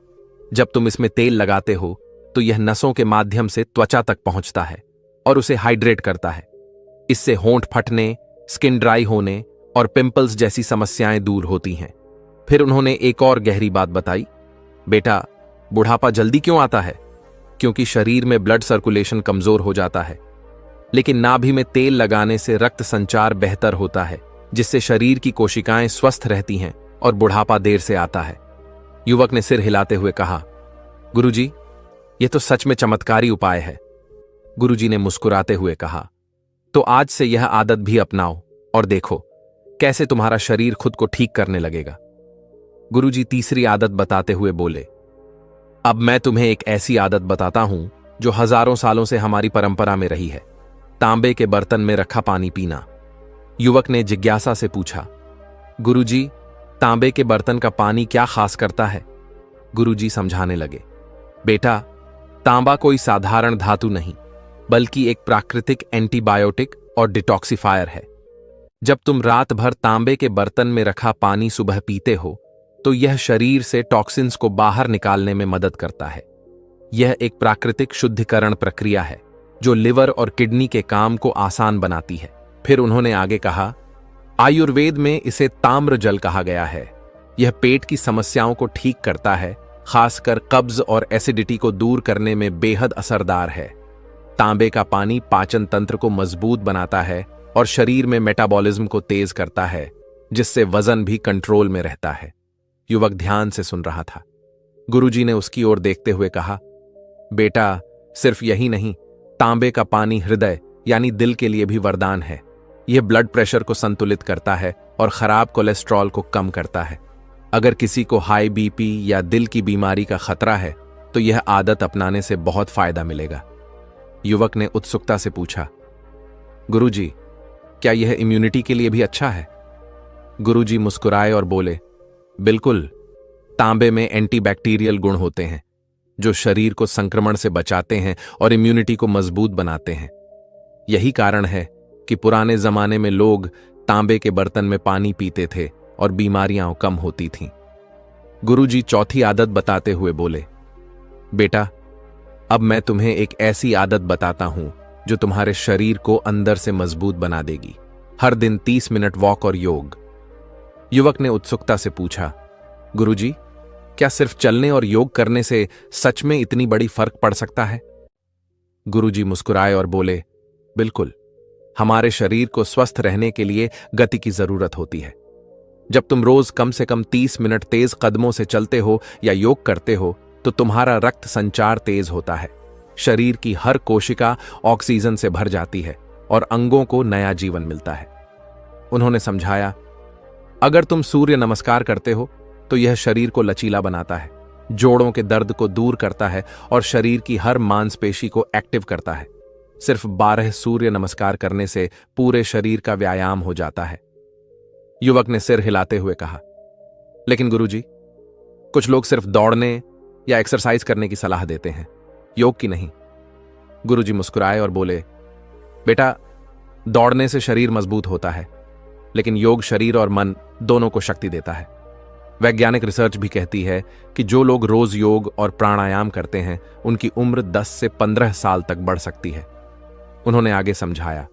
जब तुम इसमें तेल लगाते हो तो यह नसों के माध्यम से त्वचा तक पहुंचता है और उसे हाइड्रेट करता है। इससे होंठ फटने, स्किन ड्राई होने और पिंपल्स जैसी समस्याएं दूर होती हैं। फिर उन्होंने एक और गहरी बात बताई, बेटा, बुढ़ापा जल्दी क्यों आता है? क्योंकि शरीर में ब्लड सर्कुलेशन कमजोर हो जाता है। लेकिन नाभि में तेल लगाने से रक्त संचार बेहतर होता है, जिससे शरीर की कोशिकाएं स्वस्थ रहती हैं और बुढ़ापा देर से आता है। युवक ने सिर हिलाते हुए कहा, गुरुजी, यह तो सच में चमत्कारी उपाय है। गुरुजी ने मुस्कुराते हुए कहा, तो आज से यह आदत भी अपनाओ और देखो कैसे तुम्हारा शरीर खुद को ठीक करने लगेगा। गुरुजी तीसरी आदत बताते हुए बोले, अब मैं तुम्हें एक ऐसी आदत बताता हूं जो हजारों सालों से हमारी परंपरा में रही है, तांबे के बर्तन में रखा पानी पीना। युवक ने जिज्ञासा से पूछा, गुरुजी, तांबे के बर्तन का पानी क्या खास करता है? गुरुजी समझाने लगे, बेटा, तांबा कोई साधारण धातु नहीं, बल्कि एक प्राकृतिक एंटीबायोटिक और डिटॉक्सिफायर है। जब तुम रात भर तांबे के बर्तन में रखा पानी सुबह पीते हो तो यह शरीर से टॉक्सिन्स को बाहर निकालने में मदद करता है। यह एक प्राकृतिक शुद्धिकरण प्रक्रिया है जो लिवर और किडनी के काम को आसान बनाती है। फिर उन्होंने आगे कहा, आयुर्वेद में इसे ताम्र जल कहा गया है। यह पेट की समस्याओं को ठीक करता है, खासकर कब्ज और एसिडिटी को दूर करने में बेहद असरदार है। तांबे का पानी पाचन तंत्र को मजबूत बनाता है और शरीर में मेटाबॉलिज्म को तेज करता है, जिससे वजन भी कंट्रोल में रहता है। युवक ध्यान से सुन रहा था। गुरुजी ने उसकी ओर देखते हुए कहा, बेटा, सिर्फ यही नहीं, तांबे का पानी हृदय यानी दिल के लिए भी वरदान है। यह ब्लड प्रेशर को संतुलित करता है और खराब कोलेस्ट्रॉल को कम करता है। अगर किसी को हाई बीपी या दिल की बीमारी का खतरा है तो यह आदत अपनाने से बहुत फायदा मिलेगा। युवक ने उत्सुकता से पूछा, गुरुजी, क्या यह इम्यूनिटी के लिए भी अच्छा है? गुरुजी मुस्कुराए और बोले, बिल्कुल, तांबे में एंटीबैक्टीरियल गुण होते हैं जो शरीर को संक्रमण से बचाते हैं और इम्यूनिटी को मजबूत बनाते हैं। यही कारण है कि पुराने जमाने में लोग तांबे के बर्तन में पानी पीते थे और बीमारियां कम होती थीं। गुरुजी चौथी आदत बताते हुए बोले, बेटा, अब मैं तुम्हें एक ऐसी आदत बताता हूं जो तुम्हारे शरीर को अंदर से मजबूत बना देगी। हर दिन 30 मिनट वॉक और योग। युवक ने उत्सुकता से पूछा, गुरुजी, क्या सिर्फ चलने और योग करने से सच में इतनी बड़ी फर्क पड़ सकता है? गुरुजी मुस्कुराए और बोले, बिल्कुल, हमारे शरीर को स्वस्थ रहने के लिए गति की जरूरत होती है। जब तुम रोज कम से कम 30 मिनट तेज कदमों से चलते हो या योग करते हो तो तुम्हारा रक्त संचार तेज होता है, शरीर की हर कोशिका ऑक्सीजन से भर जाती है और अंगों को नया जीवन मिलता है। उन्होंने समझाया, अगर तुम सूर्य नमस्कार करते हो तो यह शरीर को लचीला बनाता है, जोड़ों के दर्द को दूर करता है और शरीर की हर मांसपेशी को एक्टिव करता है। सिर्फ 12 सूर्य नमस्कार करने से पूरे शरीर का व्यायाम हो जाता है। युवक ने सिर हिलाते हुए कहा, लेकिन गुरुजी, कुछ लोग सिर्फ दौड़ने या एक्सरसाइज करने की सलाह देते हैं, योग की नहीं। गुरुजी मुस्कुराए और बोले, बेटा, दौड़ने से शरीर मजबूत होता है, लेकिन योग शरीर और मन दोनों को शक्ति देता है। वैज्ञानिक रिसर्च भी कहती है कि जो लोग रोज योग और प्राणायाम करते हैं उनकी उम्र 10 से 15 साल तक बढ़ सकती है। उन्होंने आगे समझाया,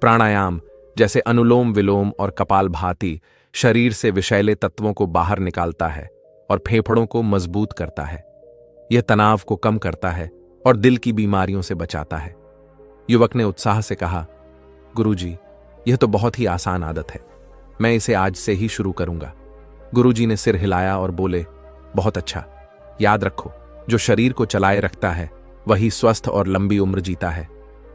प्राणायाम जैसे अनुलोम विलोम और कपालभाति शरीर से विषैले तत्वों को बाहर निकालता है और फेफड़ों को मजबूत करता है। यह तनाव को कम करता है और दिल की बीमारियों से बचाता है। युवक ने उत्साह से कहा, गुरुजी, यह तो बहुत ही आसान आदत है, मैं इसे आज से ही शुरू करूंगा। गुरुजी ने सिर हिलाया और बोले, बहुत अच्छा। याद रखो, जो शरीर को चलाए रखता है वही स्वस्थ और लंबी उम्र जीता है।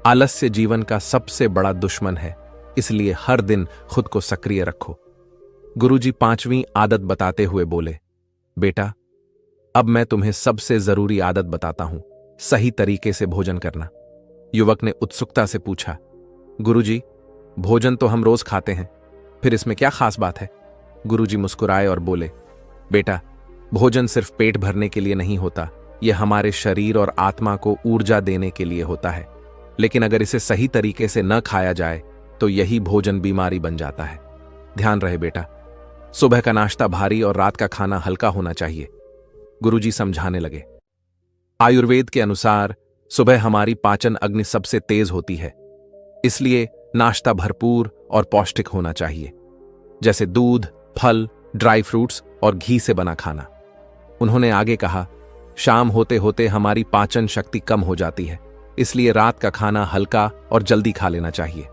आलस्य जीवन का सबसे बड़ा दुश्मन है, इसलिए हर दिन खुद को सक्रिय रखो। गुरुजी 5वीं आदत बताते हुए बोले, बेटा, अब मैं तुम्हें सबसे जरूरी आदत बताता हूं, सही तरीके से भोजन करना। युवक ने उत्सुकता से पूछा, गुरुजी, भोजन तो हम रोज खाते हैं, फिर इसमें क्या खास बात है? गुरुजी मुस्कुराए और बोले, बेटा, भोजन सिर्फ पेट भरने के लिए नहीं होता, यह हमारे शरीर और आत्मा को ऊर्जा देने के लिए होता है। लेकिन अगर इसे सही तरीके से न खाया जाए तो यही भोजन बीमारी बन जाता है। ध्यान रहे बेटा, सुबह का नाश्ता भारी और रात का खाना हल्का होना चाहिए। गुरुजी समझाने लगे, आयुर्वेद के अनुसार सुबह हमारी पाचन अग्नि सबसे तेज होती है, इसलिए नाश्ता भरपूर और पौष्टिक होना चाहिए, जैसे दूध, फल, ड्राई फ्रूट्स और घी से बना खाना। उन्होंने आगे कहा, शाम होते होते हमारी पाचन शक्ति कम हो जाती है, इसलिए रात का खाना हल्का और जल्दी खा लेना चाहिए।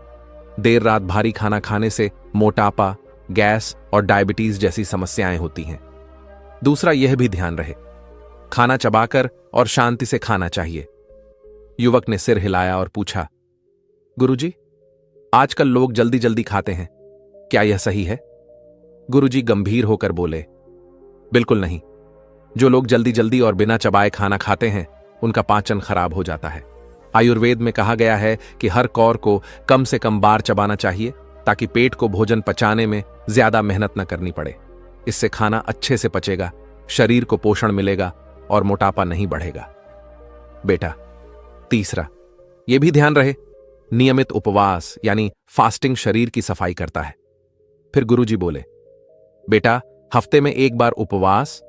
देर रात भारी खाना खाने से मोटापा, गैस और डायबिटीज जैसी समस्याएं होती हैं। दूसरा यह भी ध्यान रहे, खाना चबाकर और शांति से खाना चाहिए। युवक ने सिर हिलाया और पूछा, गुरुजी, आजकल लोग जल्दी जल्दी खाते हैं, क्या यह सही है? गुरुजी गंभीर होकर बोले, बिल्कुल नहीं। जो लोग जल्दी जल्दी और बिना चबाए खाना खाते हैं, उनका पाचन खराब हो जाता है। आयुर्वेद में कहा गया है कि हर कौर को कम से कम बार चबाना चाहिए, ताकि पेट को भोजन पचाने में ज्यादा मेहनत न करनी पड़े। इससे खाना अच्छे से पचेगा, शरीर को पोषण मिलेगा और मोटापा नहीं बढ़ेगा। बेटा, तीसरा यह भी ध्यान रहे, नियमित उपवास यानी फास्टिंग शरीर की सफाई करता है। फिर गुरुजी बोले, बेटा, हफ्ते में एक बार उपवास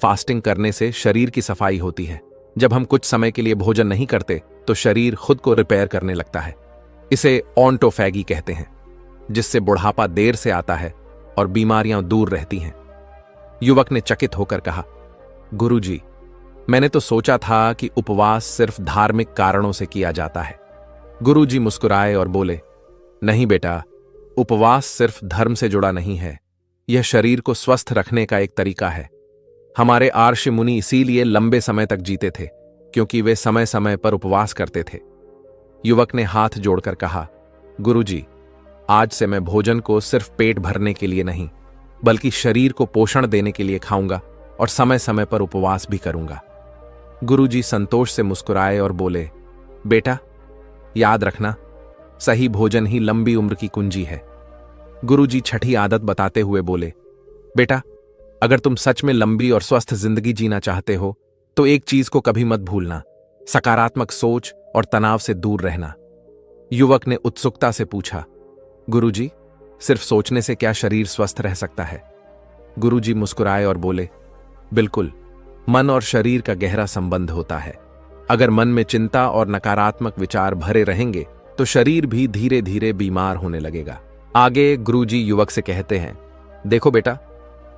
फास्टिंग करने से शरीर की सफाई होती है। जब हम कुछ समय के लिए भोजन नहीं करते तो शरीर खुद को रिपेयर करने लगता है। इसे ऑन्टोफैगी कहते हैं, जिससे बुढ़ापा देर से आता है और बीमारियां दूर रहती हैं। युवक ने चकित होकर कहा, गुरुजी, मैंने तो सोचा था कि उपवास सिर्फ धार्मिक कारणों से किया जाता है। गुरुजी मुस्कुराए और बोले, नहीं बेटा, उपवास सिर्फ धर्म से जुड़ा नहीं है, यह शरीर को स्वस्थ रखने का एक तरीका है। हमारे आर्ष मुनि इसीलिए लंबे समय तक जीते थे, क्योंकि वे समय समय पर उपवास करते थे। युवक ने हाथ जोड़कर कहा, गुरुजी, आज से मैं भोजन को सिर्फ पेट भरने के लिए नहीं, बल्कि शरीर को पोषण देने के लिए खाऊंगा और समय समय पर उपवास भी करूंगा। गुरुजी संतोष से मुस्कुराए और बोले, बेटा, याद रखना, सही भोजन ही लंबी उम्र की कुंजी है। गुरुजी छठी आदत बताते हुए बोले, बेटा, अगर तुम सच में लंबी और स्वस्थ जिंदगी जीना चाहते हो तो एक चीज को कभी मत भूलना, सकारात्मक सोच और तनाव से दूर रहना। युवक ने उत्सुकता से पूछा, गुरुजी, सिर्फ सोचने से क्या शरीर स्वस्थ रह सकता है? गुरुजी मुस्कुराए और बोले, बिल्कुल, मन और शरीर का गहरा संबंध होता है। अगर मन में चिंता और नकारात्मक विचार भरे रहेंगे तो शरीर भी धीरे धीरे बीमार होने लगेगा। आगे गुरुजी युवक से कहते हैं, देखो बेटा,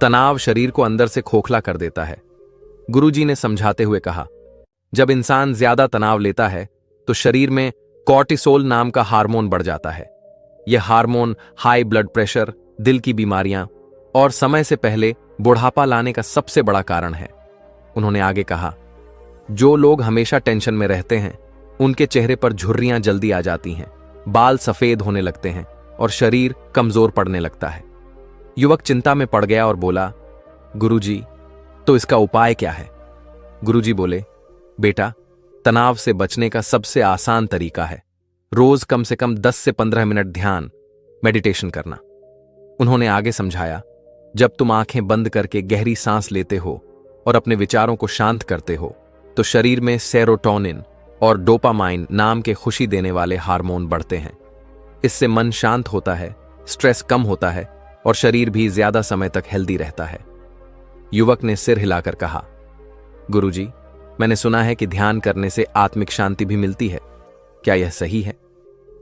तनाव शरीर को अंदर से खोखला कर देता है। गुरुजी ने समझाते हुए कहा, जब इंसान ज्यादा तनाव लेता है तो शरीर में कॉर्टिसोल नाम का हार्मोन बढ़ जाता है। यह हार्मोन हाई ब्लड प्रेशर, दिल की बीमारियां और समय से पहले बुढ़ापा लाने का सबसे बड़ा कारण है। उन्होंने आगे कहा, जो लोग हमेशा टेंशन में रहते हैं उनके चेहरे पर झुर्रियां जल्दी आ जाती हैं, बाल सफेद होने लगते हैं और शरीर कमजोर पड़ने लगता है। युवक चिंता में पड़ गया और बोला, गुरुजी, तो इसका उपाय क्या है? गुरुजी बोले, बेटा, तनाव से बचने का सबसे आसान तरीका है रोज कम से कम 10 से 15 मिनट ध्यान, मेडिटेशन करना। उन्होंने आगे समझाया, जब तुम आंखें बंद करके गहरी सांस लेते हो और अपने विचारों को शांत करते हो तो शरीर में सेरोटोनिन और डोपामाइन नाम के खुशी देने वाले हार्मोन बढ़ते हैं। इससे मन शांत होता है, स्ट्रेस कम होता है और शरीर भी ज्यादा समय तक हेल्दी रहता है। युवक ने सिर हिलाकर कहा, गुरुजी, मैंने सुना है कि ध्यान करने से आत्मिक शांति भी मिलती है, क्या यह सही है?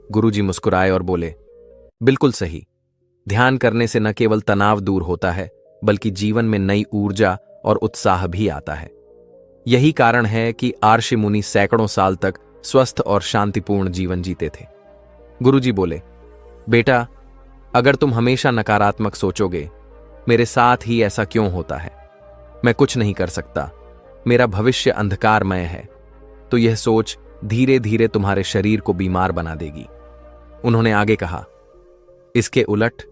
गुरुजी मुस्कुराए और बोले, बिल्कुल सही। ध्यान करने से न केवल तनाव दूर होता है, बल्कि जीवन में नई ऊर्जा और उत्साह भी आता है। यही कारण है कि आर्षि मुनि सैकड़ों साल तक स्वस्थ और शांतिपूर्ण जीवन जीते थे। गुरुजी बोले, बेटा, अगर तुम हमेशा नकारात्मक सोचोगे, मेरे साथ ही ऐसा क्यों होता है, मैं कुछ नहीं कर सकता, मेरा भविष्य अंधकारमय है, तो यह सोच धीरे धीरे तुम्हारे शरीर को बीमार बना देगी। उन्होंने आगे कहा, इसके उलट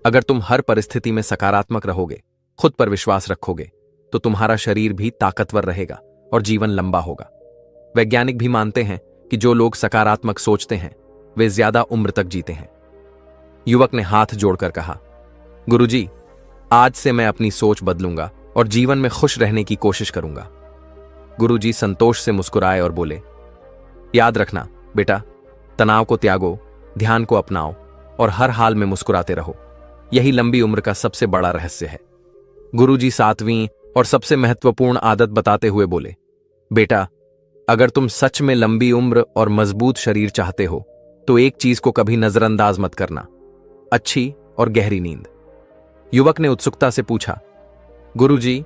अगर तुम हर परिस्थिति में सकारात्मक रहोगे, खुद पर विश्वास रखोगे, तो तुम्हारा शरीर भी ताकतवर रहेगा और जीवन लंबा होगा। वैज्ञानिक भी मानते हैं कि जो लोग सकारात्मक सोचते हैं वे ज्यादा उम्र तक जीते हैं। युवक ने हाथ जोड़कर कहा, गुरुजी, आज से मैं अपनी सोच बदलूंगा और जीवन में खुश रहने की कोशिश करूंगा। गुरुजी संतोष से मुस्कुराए और बोले, याद रखना बेटा, तनाव को त्यागो, ध्यान को अपनाओ और हर हाल में मुस्कुराते रहो। यही लंबी उम्र का सबसे बड़ा रहस्य है। गुरुजी 7वीं और सबसे महत्वपूर्ण आदत बताते हुए बोले, बेटा, अगर तुम सच में लंबी उम्र और मजबूत शरीर चाहते हो तो एक चीज को कभी नजरअंदाज मत करना, अच्छी और गहरी नींद। युवक ने उत्सुकता से पूछा, गुरुजी,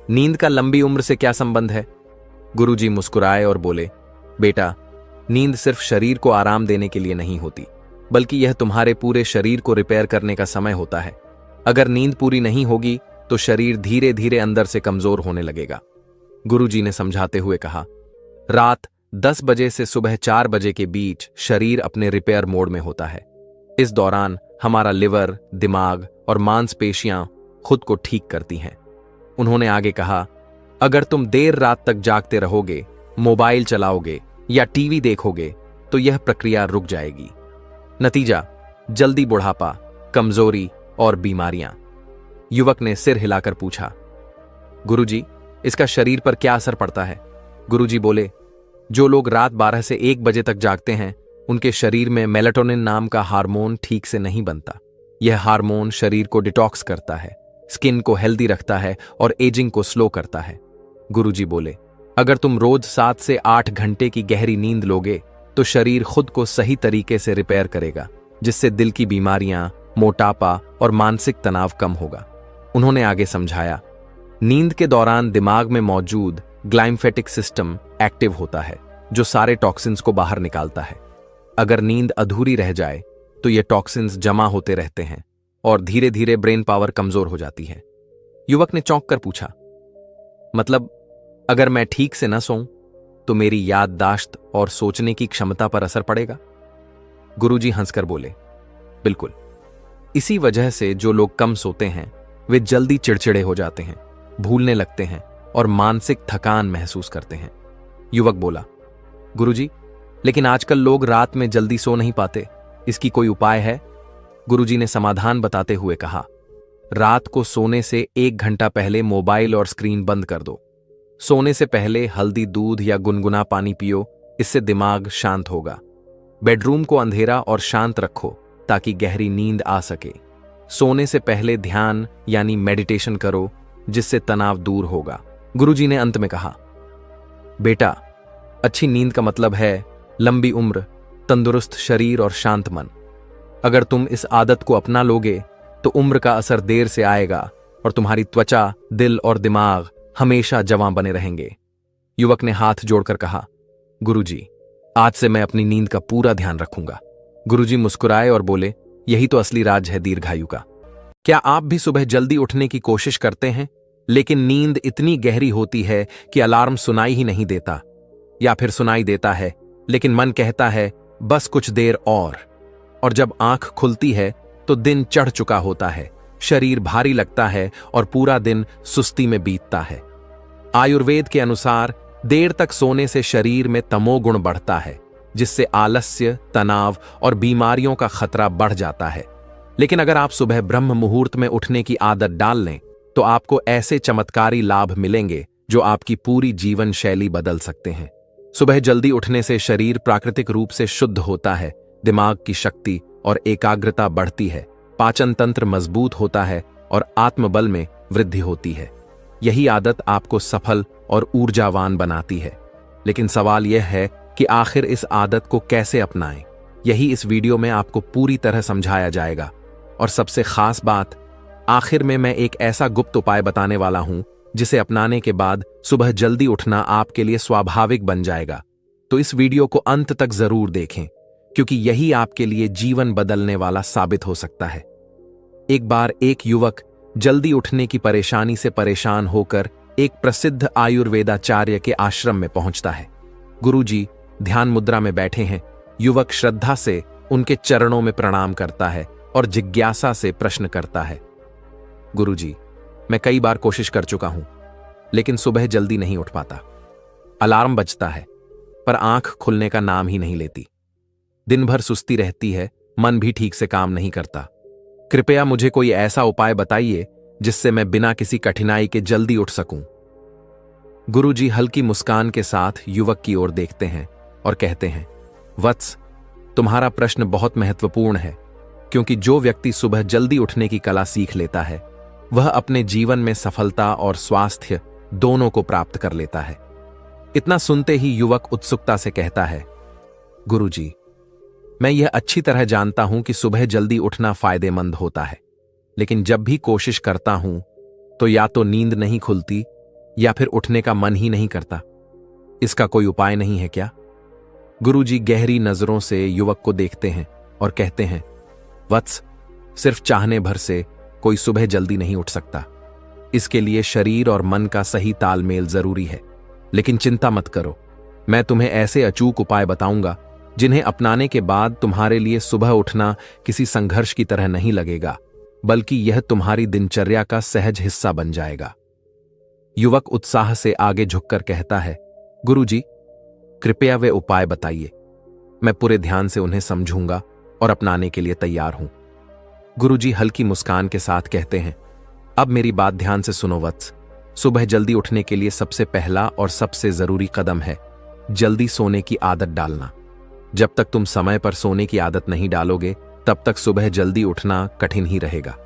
नींद का लंबी उम्र से क्या संबंध है? गुरुजी मुस्कुराए और बोले, बेटा, नींद सिर्फ शरीर को आराम देने के लिए नहीं होती, बल्कि यह तुम्हारे पूरे शरीर को रिपेयर करने का समय होता है। अगर नींद पूरी नहीं होगी तो शरीर धीरे धीरे अंदर से कमजोर होने लगेगा। गुरुजी ने समझाते हुए कहा, रात 10 बजे से सुबह 4 बजे के बीच शरीर अपने रिपेयर मोड में होता है। इस दौरान हमारा लिवर, दिमाग और मांसपेशियां खुद को ठीक करती हैं। उन्होंने आगे कहा, अगर तुम देर रात तक जागते रहोगे, मोबाइल चलाओगे या टीवी देखोगे तो यह प्रक्रिया रुक जाएगी। नतीजा, जल्दी बुढ़ापा, कमजोरी और बीमारियां। युवक ने सिर हिलाकर पूछा, गुरुजी, इसका शरीर पर क्या असर पड़ता है? गुरुजी बोले, जो लोग रात 12 से 1 बजे तक जागते हैं उनके शरीर में मेलाटोनिन नाम का हार्मोन ठीक से नहीं बनता। यह हार्मोन शरीर को डिटॉक्स करता है, स्किन को हेल्दी रखता है और एजिंग को स्लो करता है। गुरुजी बोले, अगर तुम रोज 7 से 8 घंटे की गहरी नींद लोगे तो शरीर खुद को सही तरीके से रिपेयर करेगा, जिससे दिल की बीमारियां, मोटापा और मानसिक तनाव कम होगा। उन्होंने आगे समझाया, नींद के दौरान दिमाग में मौजूद ग्लाइम्फेटिक सिस्टम एक्टिव होता है, जो सारे टॉक्सिन्स को बाहर निकालता है। अगर नींद अधूरी रह जाए तो ये टॉक्सिन्स जमा होते रहते हैं और धीरे धीरे ब्रेन पावर कमजोर हो जाती है। युवक ने चौंक कर पूछा, मतलब अगर मैं ठीक से न सोऊं तो मेरी याददाश्त और सोचने की क्षमता पर असर पड़ेगा? गुरुजी हंसकर बोले, बिल्कुल। इसी वजह से जो लोग कम सोते हैं वे जल्दी चिड़चिड़े हो जाते हैं, भूलने लगते हैं और मानसिक थकान महसूस करते हैं। युवक बोला, गुरुजी, लेकिन आजकल लोग रात में जल्दी सो नहीं पाते, इसकी कोई उपाय है? गुरुजी ने समाधान बताते हुए कहा, रात को सोने से 1 घंटा पहले मोबाइल और स्क्रीन बंद कर दो। सोने से पहले हल्दी दूध या गुनगुना पानी पियो, इससे दिमाग शांत होगा। बेडरूम को अंधेरा और शांत रखो ताकि गहरी नींद आ सके। सोने से पहले ध्यान यानी मेडिटेशन करो, जिससे तनाव दूर होगा। गुरुजी ने अंत में कहा, बेटा, अच्छी नींद का मतलब है लंबी उम्र, तंदुरुस्त शरीर और शांत मन। अगर तुम इस आदत को अपना लोगे तो उम्र का असर देर से आएगा और तुम्हारी त्वचा, दिल और दिमाग हमेशा जवां बने रहेंगे। युवक ने हाथ जोड़कर कहा, गुरुजी, आज से मैं अपनी नींद का पूरा ध्यान रखूंगा। गुरुजी मुस्कुराए और बोले, यही तो असली राज है दीर्घायु का। क्या आप भी सुबह जल्दी उठने की कोशिश करते हैं, लेकिन नींद इतनी गहरी होती है कि अलार्म सुनाई ही नहीं देता, या फिर सुनाई देता है लेकिन मन कहता है बस कुछ देर और जब आंख खुलती है तो दिन चढ़ चुका होता है, शरीर भारी लगता है और पूरा दिन सुस्ती में बीतता है। आयुर्वेद के अनुसार देर तक सोने से शरीर में तमोगुण बढ़ता है, जिससे आलस्य, तनाव और बीमारियों का खतरा बढ़ जाता है। लेकिन अगर आप सुबह ब्रह्म मुहूर्त में उठने की आदत डाल लें तो आपको ऐसे चमत्कारी लाभ मिलेंगे जो आपकी पूरी जीवन शैली बदल सकते हैं। सुबह जल्दी उठने से शरीर प्राकृतिक रूप से शुद्ध होता है, दिमाग की शक्ति और एकाग्रता बढ़ती है, पाचन तंत्र मजबूत होता है और आत्मबल में वृद्धि होती है। यही आदत आपको सफल और ऊर्जावान बनाती है। लेकिन सवाल यह है कि आखिर इस आदत को कैसे अपनाएं? यही इस वीडियो में आपको पूरी तरह समझाया जाएगा। और सबसे खास बात, आखिर में मैं एक ऐसा गुप्त उपाय बताने वाला हूं जिसे अपनाने के बाद सुबह जल्दी उठना आपके लिए स्वाभाविक बन जाएगा। तो इस वीडियो को अंत तक जरूर देखें, क्योंकि यही आपके लिए जीवन बदलने वाला साबित हो सकता है। एक बार एक युवक जल्दी उठने की परेशानी से परेशान होकर एक प्रसिद्ध आयुर्वेदाचार्य के आश्रम में पहुंचता है। गुरुजी, ध्यान मुद्रा में बैठे हैं, युवक श्रद्धा से उनके चरणों में प्रणाम करता है और जिज्ञासा से प्रश्न करता है। गुरुजी, मैं कई बार कोशिश कर चुका हूं, लेकिन सुबह जल्दी नहीं उठ पाता। अलार्म बजता है, पर आंख खुलने का नाम ही नहीं लेती। दिन भर सुस्ती रहती है, मन भी ठीक से काम नहीं करता। कृपया मुझे कोई ऐसा उपाय बताइए जिससे मैं बिना किसी कठिनाई के जल्दी उठ सकूं। गुरुजी हल्की मुस्कान के साथ युवक की ओर देखते हैं और कहते हैं, वत्स, तुम्हारा प्रश्न बहुत महत्वपूर्ण है, क्योंकि जो व्यक्ति सुबह जल्दी उठने की कला सीख लेता है वह अपने जीवन में सफलता और स्वास्थ्य दोनों को प्राप्त कर लेता है। इतना सुनते ही युवक उत्सुकता से कहता है, गुरुजी, मैं यह अच्छी तरह जानता हूं कि सुबह जल्दी उठना फायदेमंद होता है, लेकिन जब भी कोशिश करता हूं तो या तो नींद नहीं खुलती या फिर उठने का मन ही नहीं करता। इसका कोई उपाय नहीं है क्या? गुरुजी गहरी नजरों से युवक को देखते हैं और कहते हैं, वत्स, सिर्फ चाहने भर से कोई सुबह जल्दी नहीं उठ सकता। इसके लिए शरीर और मन का सही तालमेल जरूरी है। लेकिन चिंता मत करो, मैं तुम्हें ऐसे अचूक उपाय बताऊंगा जिन्हें अपनाने के बाद तुम्हारे लिए सुबह उठना किसी संघर्ष की तरह नहीं लगेगा, बल्कि यह तुम्हारी दिनचर्या का सहज हिस्सा बन जाएगा। युवक उत्साह से आगे झुककर कहता है, गुरुजी, कृपया वे उपाय बताइए। मैं पूरे ध्यान से उन्हें समझूंगा और अपनाने के लिए तैयार हूं। गुरुजी हल्की मुस्कान के साथ कहते हैं, अब मेरी बात ध्यान से सुनो वत्स। सुबह जल्दी उठने के लिए सबसे पहला और सबसे जरूरी कदम है जल्दी सोने की आदत डालना। जब तक तुम समय पर सोने की आदत नहीं डालोगे, तब तक सुबह जल्दी उठना कठिन ही रहेगा।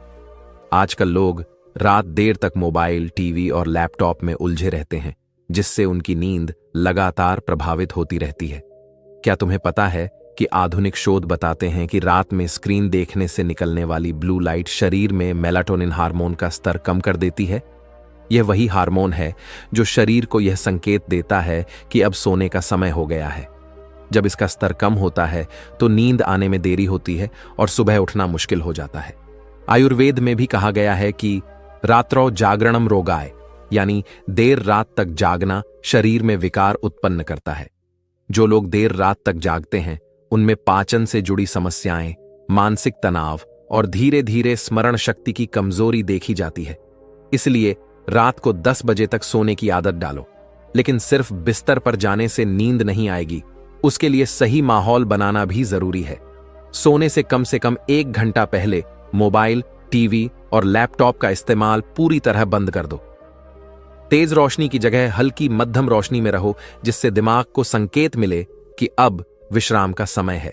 आजकल लोग रात देर तक मोबाइल, टीवी और लैपटॉप में उलझे रहते हैं, जिससे उनकी नींद लगातार प्रभावित होती रहती है। क्या तुम्हें पता है कि आधुनिक शोध बताते हैं कि रात में स्क्रीन देखने से निकलने वाली ब्लू लाइट शरीर में मेलाटोनिन हार्मोन का स्तर कम कर देती है? यह वही हार्मोन है जो शरीर को यह संकेत देता है कि अब सोने का समय हो गया है। जब इसका स्तर कम होता है तो नींद आने में देरी होती है और सुबह उठना मुश्किल हो जाता है। आयुर्वेद में भी कहा गया है कि रात्रौ जागरणम रोगाय, यानी देर रात तक जागना शरीर में विकार उत्पन्न करता है। जो लोग देर रात तक जागते हैं उनमें पाचन से जुड़ी समस्याएं, मानसिक तनाव और धीरे धीरे स्मरण शक्ति की कमजोरी देखी जाती है। इसलिए रात को 10 बजे तक सोने की आदत डालो। लेकिन सिर्फ बिस्तर पर जाने से नींद नहीं आएगी, उसके लिए सही माहौल बनाना भी जरूरी है। सोने से कम 1 घंटा पहले मोबाइल, टीवी और लैपटॉप का इस्तेमाल पूरी तरह बंद कर दो। तेज रोशनी की जगह हल्की मध्यम रोशनी में रहो, जिससे दिमाग को संकेत मिले कि अब विश्राम का समय है।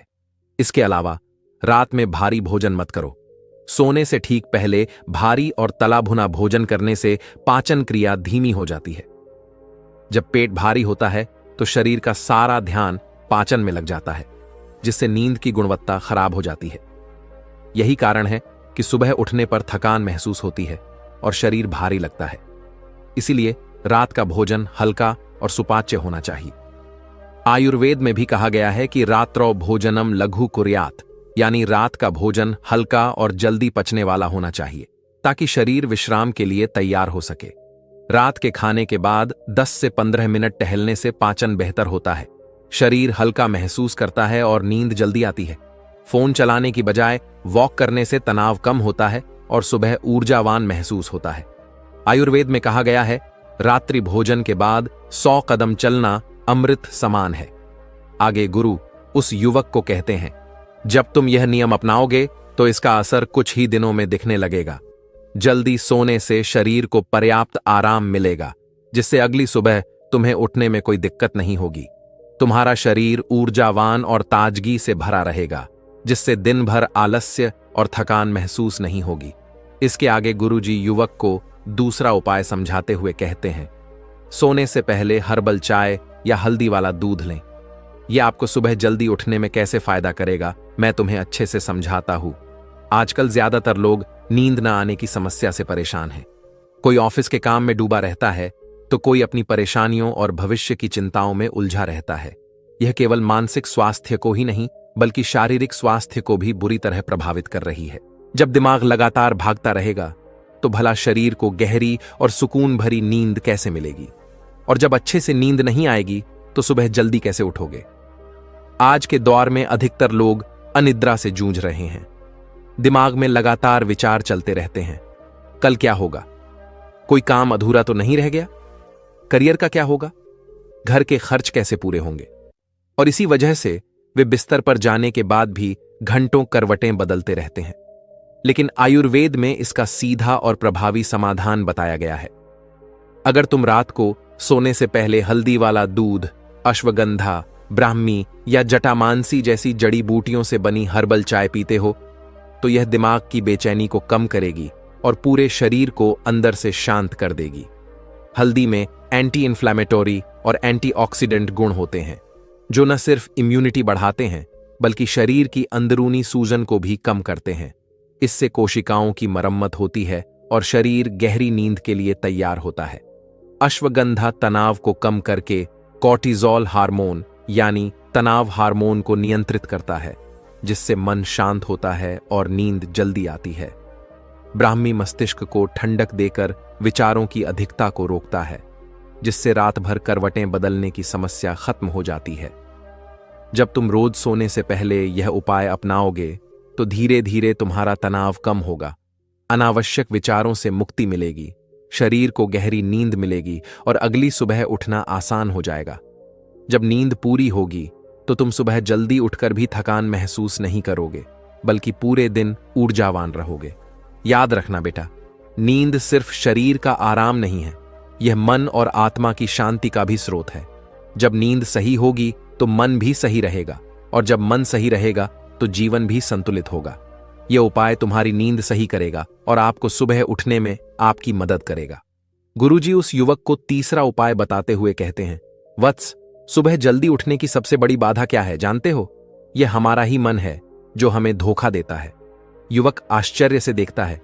इसके अलावा रात में भारी भोजन मत करो। सोने से ठीक पहले भारी और तला भुना भोजन करने से पाचन क्रिया धीमी हो जाती है। जब पेट भारी होता है तो शरीर का सारा ध्यान पाचन में लग जाता है, जिससे नींद की गुणवत्ता खराब हो जाती है। यही कारण है कि सुबह उठने पर थकान महसूस होती है और शरीर भारी लगता है। इसीलिए रात का भोजन हल्का और सुपाच्य होना चाहिए। आयुर्वेद में भी कहा गया है कि रात्रौ भोजनम लघु कुर्यात, यानी रात का भोजन हल्का और जल्दी पचने वाला होना चाहिए, ताकि शरीर विश्राम के लिए तैयार हो सके। रात के खाने के बाद 10 से 15 मिनट टहलने से पाचन बेहतर होता है, शरीर हल्का महसूस करता है और नींद जल्दी आती है। फोन चलाने की बजाय वॉक करने से तनाव कम होता है और सुबह ऊर्जावान महसूस होता है। आयुर्वेद में कहा गया है, रात्रि भोजन के बाद 100 कदम चलना अमृत समान है। आगे गुरु उस युवक को कहते हैं, जब तुम यह नियम अपनाओगे तो इसका असर कुछ ही दिनों में दिखने लगेगा। जल्दी सोने से शरीर को पर्याप्त आराम मिलेगा, जिससे अगली सुबह तुम्हें उठने में कोई दिक्कत नहीं होगी। तुम्हारा शरीर ऊर्जावान और ताजगी से भरा रहेगा, जिससे दिन भर आलस्य और थकान महसूस नहीं होगी। इसके आगे गुरुजी युवक को दूसरा उपाय समझाते हुए कहते हैं, सोने से पहले हर्बल चाय या हल्दी वाला दूध लें। यह आपको सुबह जल्दी उठने में कैसे फायदा करेगा, मैं तुम्हें अच्छे से समझाता हूं। आजकल ज्यादातर लोग नींद न आने की समस्या से परेशान हैं। कोई ऑफिस के काम में डूबा रहता है तो कोई अपनी परेशानियों और भविष्य की चिंताओं में उलझा रहता है। यह केवल मानसिक स्वास्थ्य को ही नहीं, बल्कि शारीरिक स्वास्थ्य को भी बुरी तरह प्रभावित कर रही है। जब दिमाग लगातार भागता रहेगा तो भला शरीर को गहरी और सुकून भरी नींद कैसे मिलेगी? और जब अच्छे से नींद नहीं आएगी तो सुबह जल्दी कैसे उठोगे? आज के दौर में अधिकतर लोग अनिद्रा से जूझ रहे हैं। दिमाग में लगातार विचार चलते रहते हैं। कल क्या होगा? कोई काम अधूरा तो नहीं रह गया? करियर का क्या होगा? घर के खर्च कैसे पूरे होंगे? और इसी वजह से वे बिस्तर पर जाने के बाद भी घंटों करवटें बदलते रहते हैं। लेकिन आयुर्वेद में इसका सीधा और प्रभावी समाधान बताया गया है। अगर तुम रात को सोने से पहले हल्दी वाला दूध, अश्वगंधा, ब्राह्मी या जटामांसी जैसी जड़ी बूटियों से बनी हर्बल चाय पीते हो तो यह दिमाग की बेचैनी को कम करेगी और पूरे शरीर को अंदर से शांत कर देगी। हल्दी में एंटी इन्फ्लेमेटोरी और एंटीऑक्सीडेंट गुण होते हैं जो न सिर्फ इम्यूनिटी बढ़ाते हैं बल्कि शरीर की अंदरूनी सूजन को भी कम करते हैं। इससे कोशिकाओं की मरम्मत होती है और शरीर गहरी नींद के लिए तैयार होता है। अश्वगंधा तनाव को कम करके कॉर्टिजोल हार्मोन यानी तनाव हार्मोन को नियंत्रित करता है, जिससे मन शांत होता है और नींद जल्दी आती है। ब्राह्मी मस्तिष्क को ठंडक देकर विचारों की अधिकता को रोकता है, जिससे रात भर करवटें बदलने की समस्या खत्म हो जाती है। जब तुम रोज सोने से पहले यह उपाय अपनाओगे तो धीरे धीरे तुम्हारा तनाव कम होगा, अनावश्यक विचारों से मुक्ति मिलेगी, शरीर को गहरी नींद मिलेगी और अगली सुबह उठना आसान हो जाएगा। जब नींद पूरी होगी तो तुम सुबह जल्दी उठकर भी थकान महसूस नहीं करोगे, बल्कि पूरे दिन ऊर्जावान रहोगे। याद रखना बेटा, नींद सिर्फ शरीर का आराम नहीं है, यह मन और आत्मा की शांति का भी स्रोत है। जब नींद सही होगी तो मन भी सही रहेगा, और जब मन सही रहेगा तो जीवन भी संतुलित होगा। यह उपाय तुम्हारी नींद सही करेगा और आपको सुबह उठने में आपकी मदद करेगा। गुरुजी उस युवक को तीसरा उपाय बताते हुए कहते हैं, वत्स, सुबह जल्दी उठने की सबसे बड़ी बाधा क्या है जानते हो? यह हमारा ही मन है जो हमें धोखा देता है। युवक आश्चर्य से देखता है,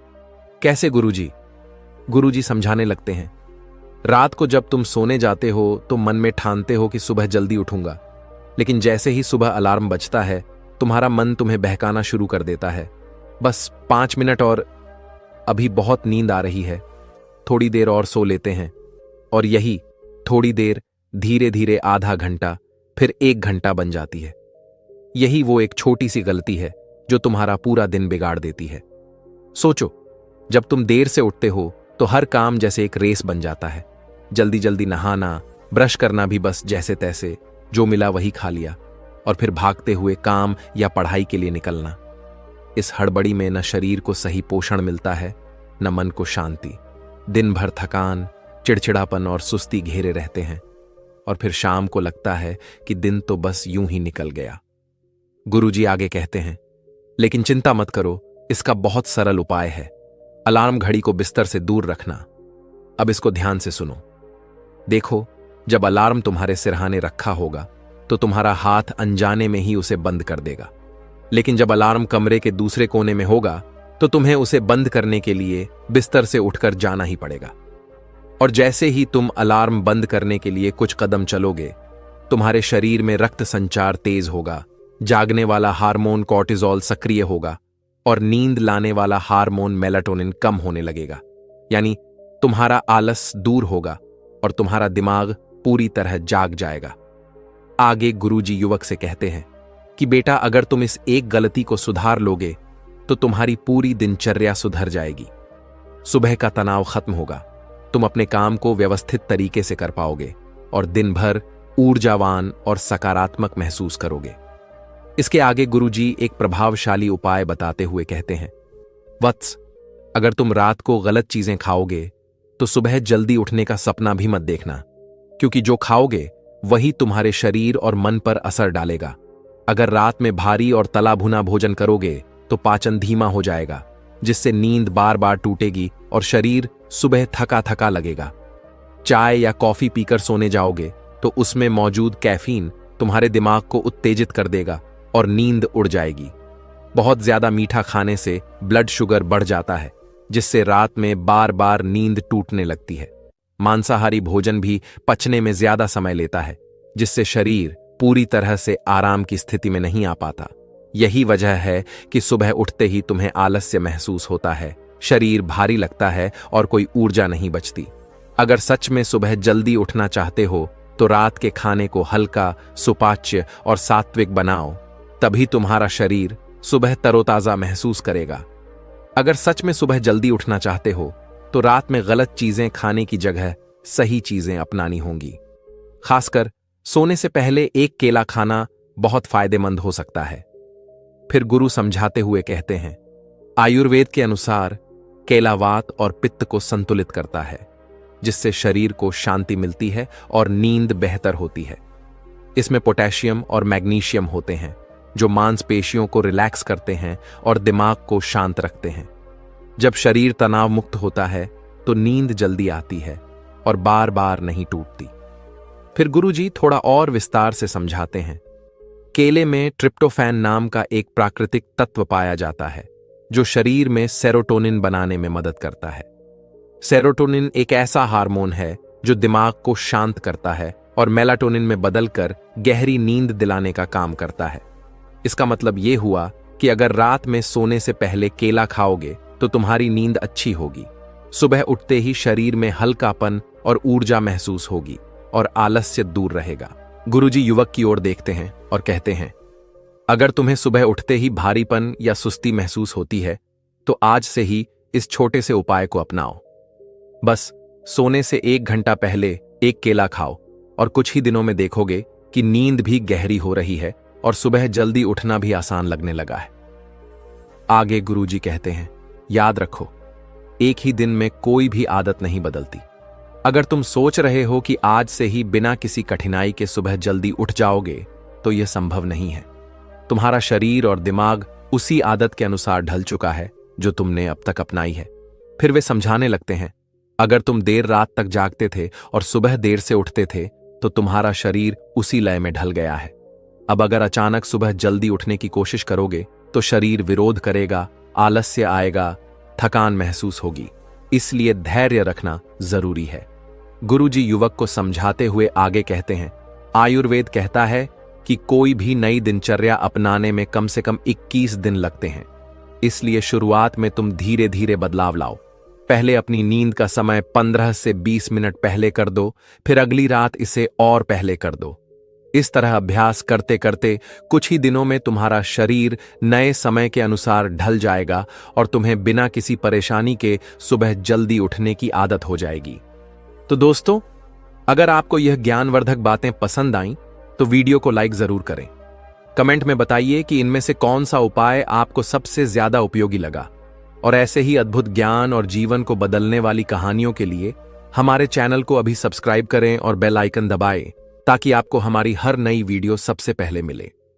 कैसे गुरुजी? गुरुजी समझाने लगते हैं, रात को जब तुम सोने जाते हो तो मन में ठानते हो कि सुबह जल्दी उठूंगा, लेकिन जैसे ही सुबह अलार्म बजता है तुम्हारा मन तुम्हें बहकाना शुरू कर देता है। बस 5 मिनट और, अभी बहुत नींद आ रही है, थोड़ी देर और सो लेते हैं। और यही थोड़ी देर धीरे धीरे आधा घंटा, फिर 1 घंटा बन जाती है। यही वो एक छोटी सी गलती है जो तुम्हारा पूरा दिन बिगाड़ देती है। सोचो, जब तुम देर से उठते हो तो हर काम जैसे एक रेस बन जाता है। जल्दी जल्दी नहाना, ब्रश करना भी बस जैसे तैसे, जो मिला वही खा लिया, और फिर भागते हुए काम या पढ़ाई के लिए निकलना। इस हड़बड़ी में न शरीर को सही पोषण मिलता है, न मन को शांति। दिन भर थकान, चिड़चिड़ापन और सुस्ती घेरे रहते हैं, और फिर शाम को लगता है कि दिन तो बस यूं ही निकल गया। गुरुजी आगे कहते हैं, लेकिन चिंता मत करो, इसका बहुत सरल उपाय है। अलार्म घड़ी को बिस्तर से दूर रखना। अब इसको ध्यान से सुनो। देखो, जब अलार्म तुम्हारे सिरहाने रखा होगा तो तुम्हारा हाथ अनजाने में ही उसे बंद कर देगा, लेकिन जब अलार्म कमरे के दूसरे कोने में होगा तो तुम्हें उसे बंद करने के लिए बिस्तर से उठकर जाना ही पड़ेगा। और जैसे ही तुम अलार्म बंद करने के लिए कुछ कदम चलोगे, तुम्हारे शरीर में रक्त संचार तेज होगा, जागने वाला हार्मोन कॉर्टिजोल सक्रिय होगा और नींद लाने वाला हार्मोन मेलाटोनिन कम होने लगेगा। यानी तुम्हारा आलस दूर होगा और तुम्हारा दिमाग पूरी तरह जाग जाएगा। आगे गुरुजी युवक से कहते हैं कि बेटा, अगर तुम इस एक गलती को सुधार लोगे तो तुम्हारी पूरी दिनचर्या सुधर जाएगी। सुबह का तनाव खत्म होगा, तुम अपने काम को व्यवस्थित तरीके से कर पाओगे और दिन भर ऊर्जावान और सकारात्मक महसूस करोगे। इसके आगे गुरुजी एक प्रभावशाली उपाय बताते हुए कहते हैं, वत्स, अगर तुम रात को गलत चीजें खाओगे तो सुबह जल्दी उठने का सपना भी मत देखना, क्योंकि जो खाओगे वही तुम्हारे शरीर और मन पर असर डालेगा। अगर रात में भारी और तला भुना भोजन करोगे तो पाचन धीमा हो जाएगा, जिससे नींद बार बार टूटेगी और शरीर सुबह थका थका लगेगा। चाय या कॉफी पीकर सोने जाओगे तो उसमें मौजूद कैफीन तुम्हारे दिमाग को उत्तेजित कर देगा और नींद उड़ जाएगी। बहुत ज्यादा मीठा खाने से ब्लड शुगर बढ़ जाता है, जिससे रात में बार बार नींद टूटने लगती है। मांसाहारी भोजन भी पचने में ज्यादा समय लेता है, जिससे शरीर पूरी तरह से आराम की स्थिति में नहीं आ पाता। यही वजह है कि सुबह उठते ही तुम्हें आलस्य महसूस होता है, शरीर भारी लगता है और कोई ऊर्जा नहीं बचती। अगर सच में सुबह जल्दी उठना चाहते हो तो रात के खाने को हल्का, सुपाच्य और सात्विक बनाओ, तभी तुम्हारा शरीर सुबह तरोताजा महसूस करेगा। अगर सच में सुबह जल्दी उठना चाहते हो तो रात में गलत चीजें खाने की जगह सही चीजें अपनानी होंगी। खासकर सोने से पहले एक केला खाना बहुत फायदेमंद हो सकता है। फिर गुरु समझाते हुए कहते हैं, आयुर्वेद के अनुसार केला वात और पित्त को संतुलित करता है, जिससे शरीर को शांति मिलती है और नींद बेहतर होती है। इसमें पोटेशियम और मैग्नीशियम होते हैं, जो मांसपेशियों को रिलैक्स करते हैं और दिमाग को शांत रखते हैं। जब शरीर तनाव मुक्त होता है तो नींद जल्दी आती है और बार बार नहीं टूटती। फिर गुरुजी थोड़ा और विस्तार से समझाते हैं। केले में ट्रिप्टोफैन नाम का एक प्राकृतिक तत्व पाया जाता है, जो शरीर में सेरोटोनिन बनाने में मदद करता है। सेरोटोनिन एक ऐसा हार्मोन है जो दिमाग को शांत करता है और मेलाटोनिन में बदलकर गहरी नींद दिलाने का काम करता है। इसका मतलब यह हुआ कि अगर रात में सोने से पहले केला खाओगे तो तुम्हारी नींद अच्छी होगी, सुबह उठते ही शरीर में हल्कापन और ऊर्जा महसूस होगी और आलस्य दूर रहेगा। गुरुजी युवक की ओर देखते हैं और कहते हैं, अगर तुम्हें सुबह उठते ही भारीपन या सुस्ती महसूस होती है तो आज से ही इस छोटे से उपाय को अपनाओ। बस सोने से 1 घंटा पहले एक केला खाओ और कुछ ही दिनों में देखोगे कि नींद भी गहरी हो रही है और सुबह जल्दी उठना भी आसान लगने लगा है। आगे गुरुजी कहते हैं, याद रखो, एक ही दिन में कोई भी आदत नहीं बदलती। अगर तुम सोच रहे हो कि आज से ही बिना किसी कठिनाई के सुबह जल्दी उठ जाओगे तो यह संभव नहीं है। तुम्हारा शरीर और दिमाग उसी आदत के अनुसार ढल चुका है जो तुमने अब तक अपनाई है। फिर वे समझाने लगते हैं, अगर तुम देर रात तक जागते थे और सुबह देर से उठते थे तो तुम्हारा शरीर उसी लय में ढल गया है। अब अगर अचानक सुबह जल्दी उठने की कोशिश करोगे तो शरीर विरोध करेगा, आलस्य आएगा, थकान महसूस होगी। इसलिए धैर्य रखना जरूरी है। गुरुजी युवक को समझाते हुए आगे कहते हैं, आयुर्वेद कहता है कि कोई भी नई दिनचर्या अपनाने में कम से कम 21 दिन लगते हैं। इसलिए शुरुआत में तुम धीरे धीरे बदलाव लाओ। पहले अपनी नींद का समय 15 से 20 मिनट पहले कर दो, फिर अगली रात इसे और पहले कर दो। इस तरह अभ्यास करते करते कुछ ही दिनों में तुम्हारा शरीर नए समय के अनुसार ढल जाएगा और तुम्हें बिना किसी परेशानी के सुबह जल्दी उठने की आदत हो जाएगी। तो दोस्तों, अगर आपको यह ज्ञानवर्धक बातें पसंद आईं तो वीडियो को लाइक जरूर करें। कमेंट में बताइए कि इनमें से कौन सा उपाय आपको सबसे ज्यादा उपयोगी लगा। और ऐसे ही अद्भुत ज्ञान और जीवन को बदलने वाली कहानियों के लिए हमारे चैनल को अभी सब्सक्राइब करें और बेल आइकन दबाएं, ताकि आपको हमारी हर नई वीडियो सबसे पहले मिले।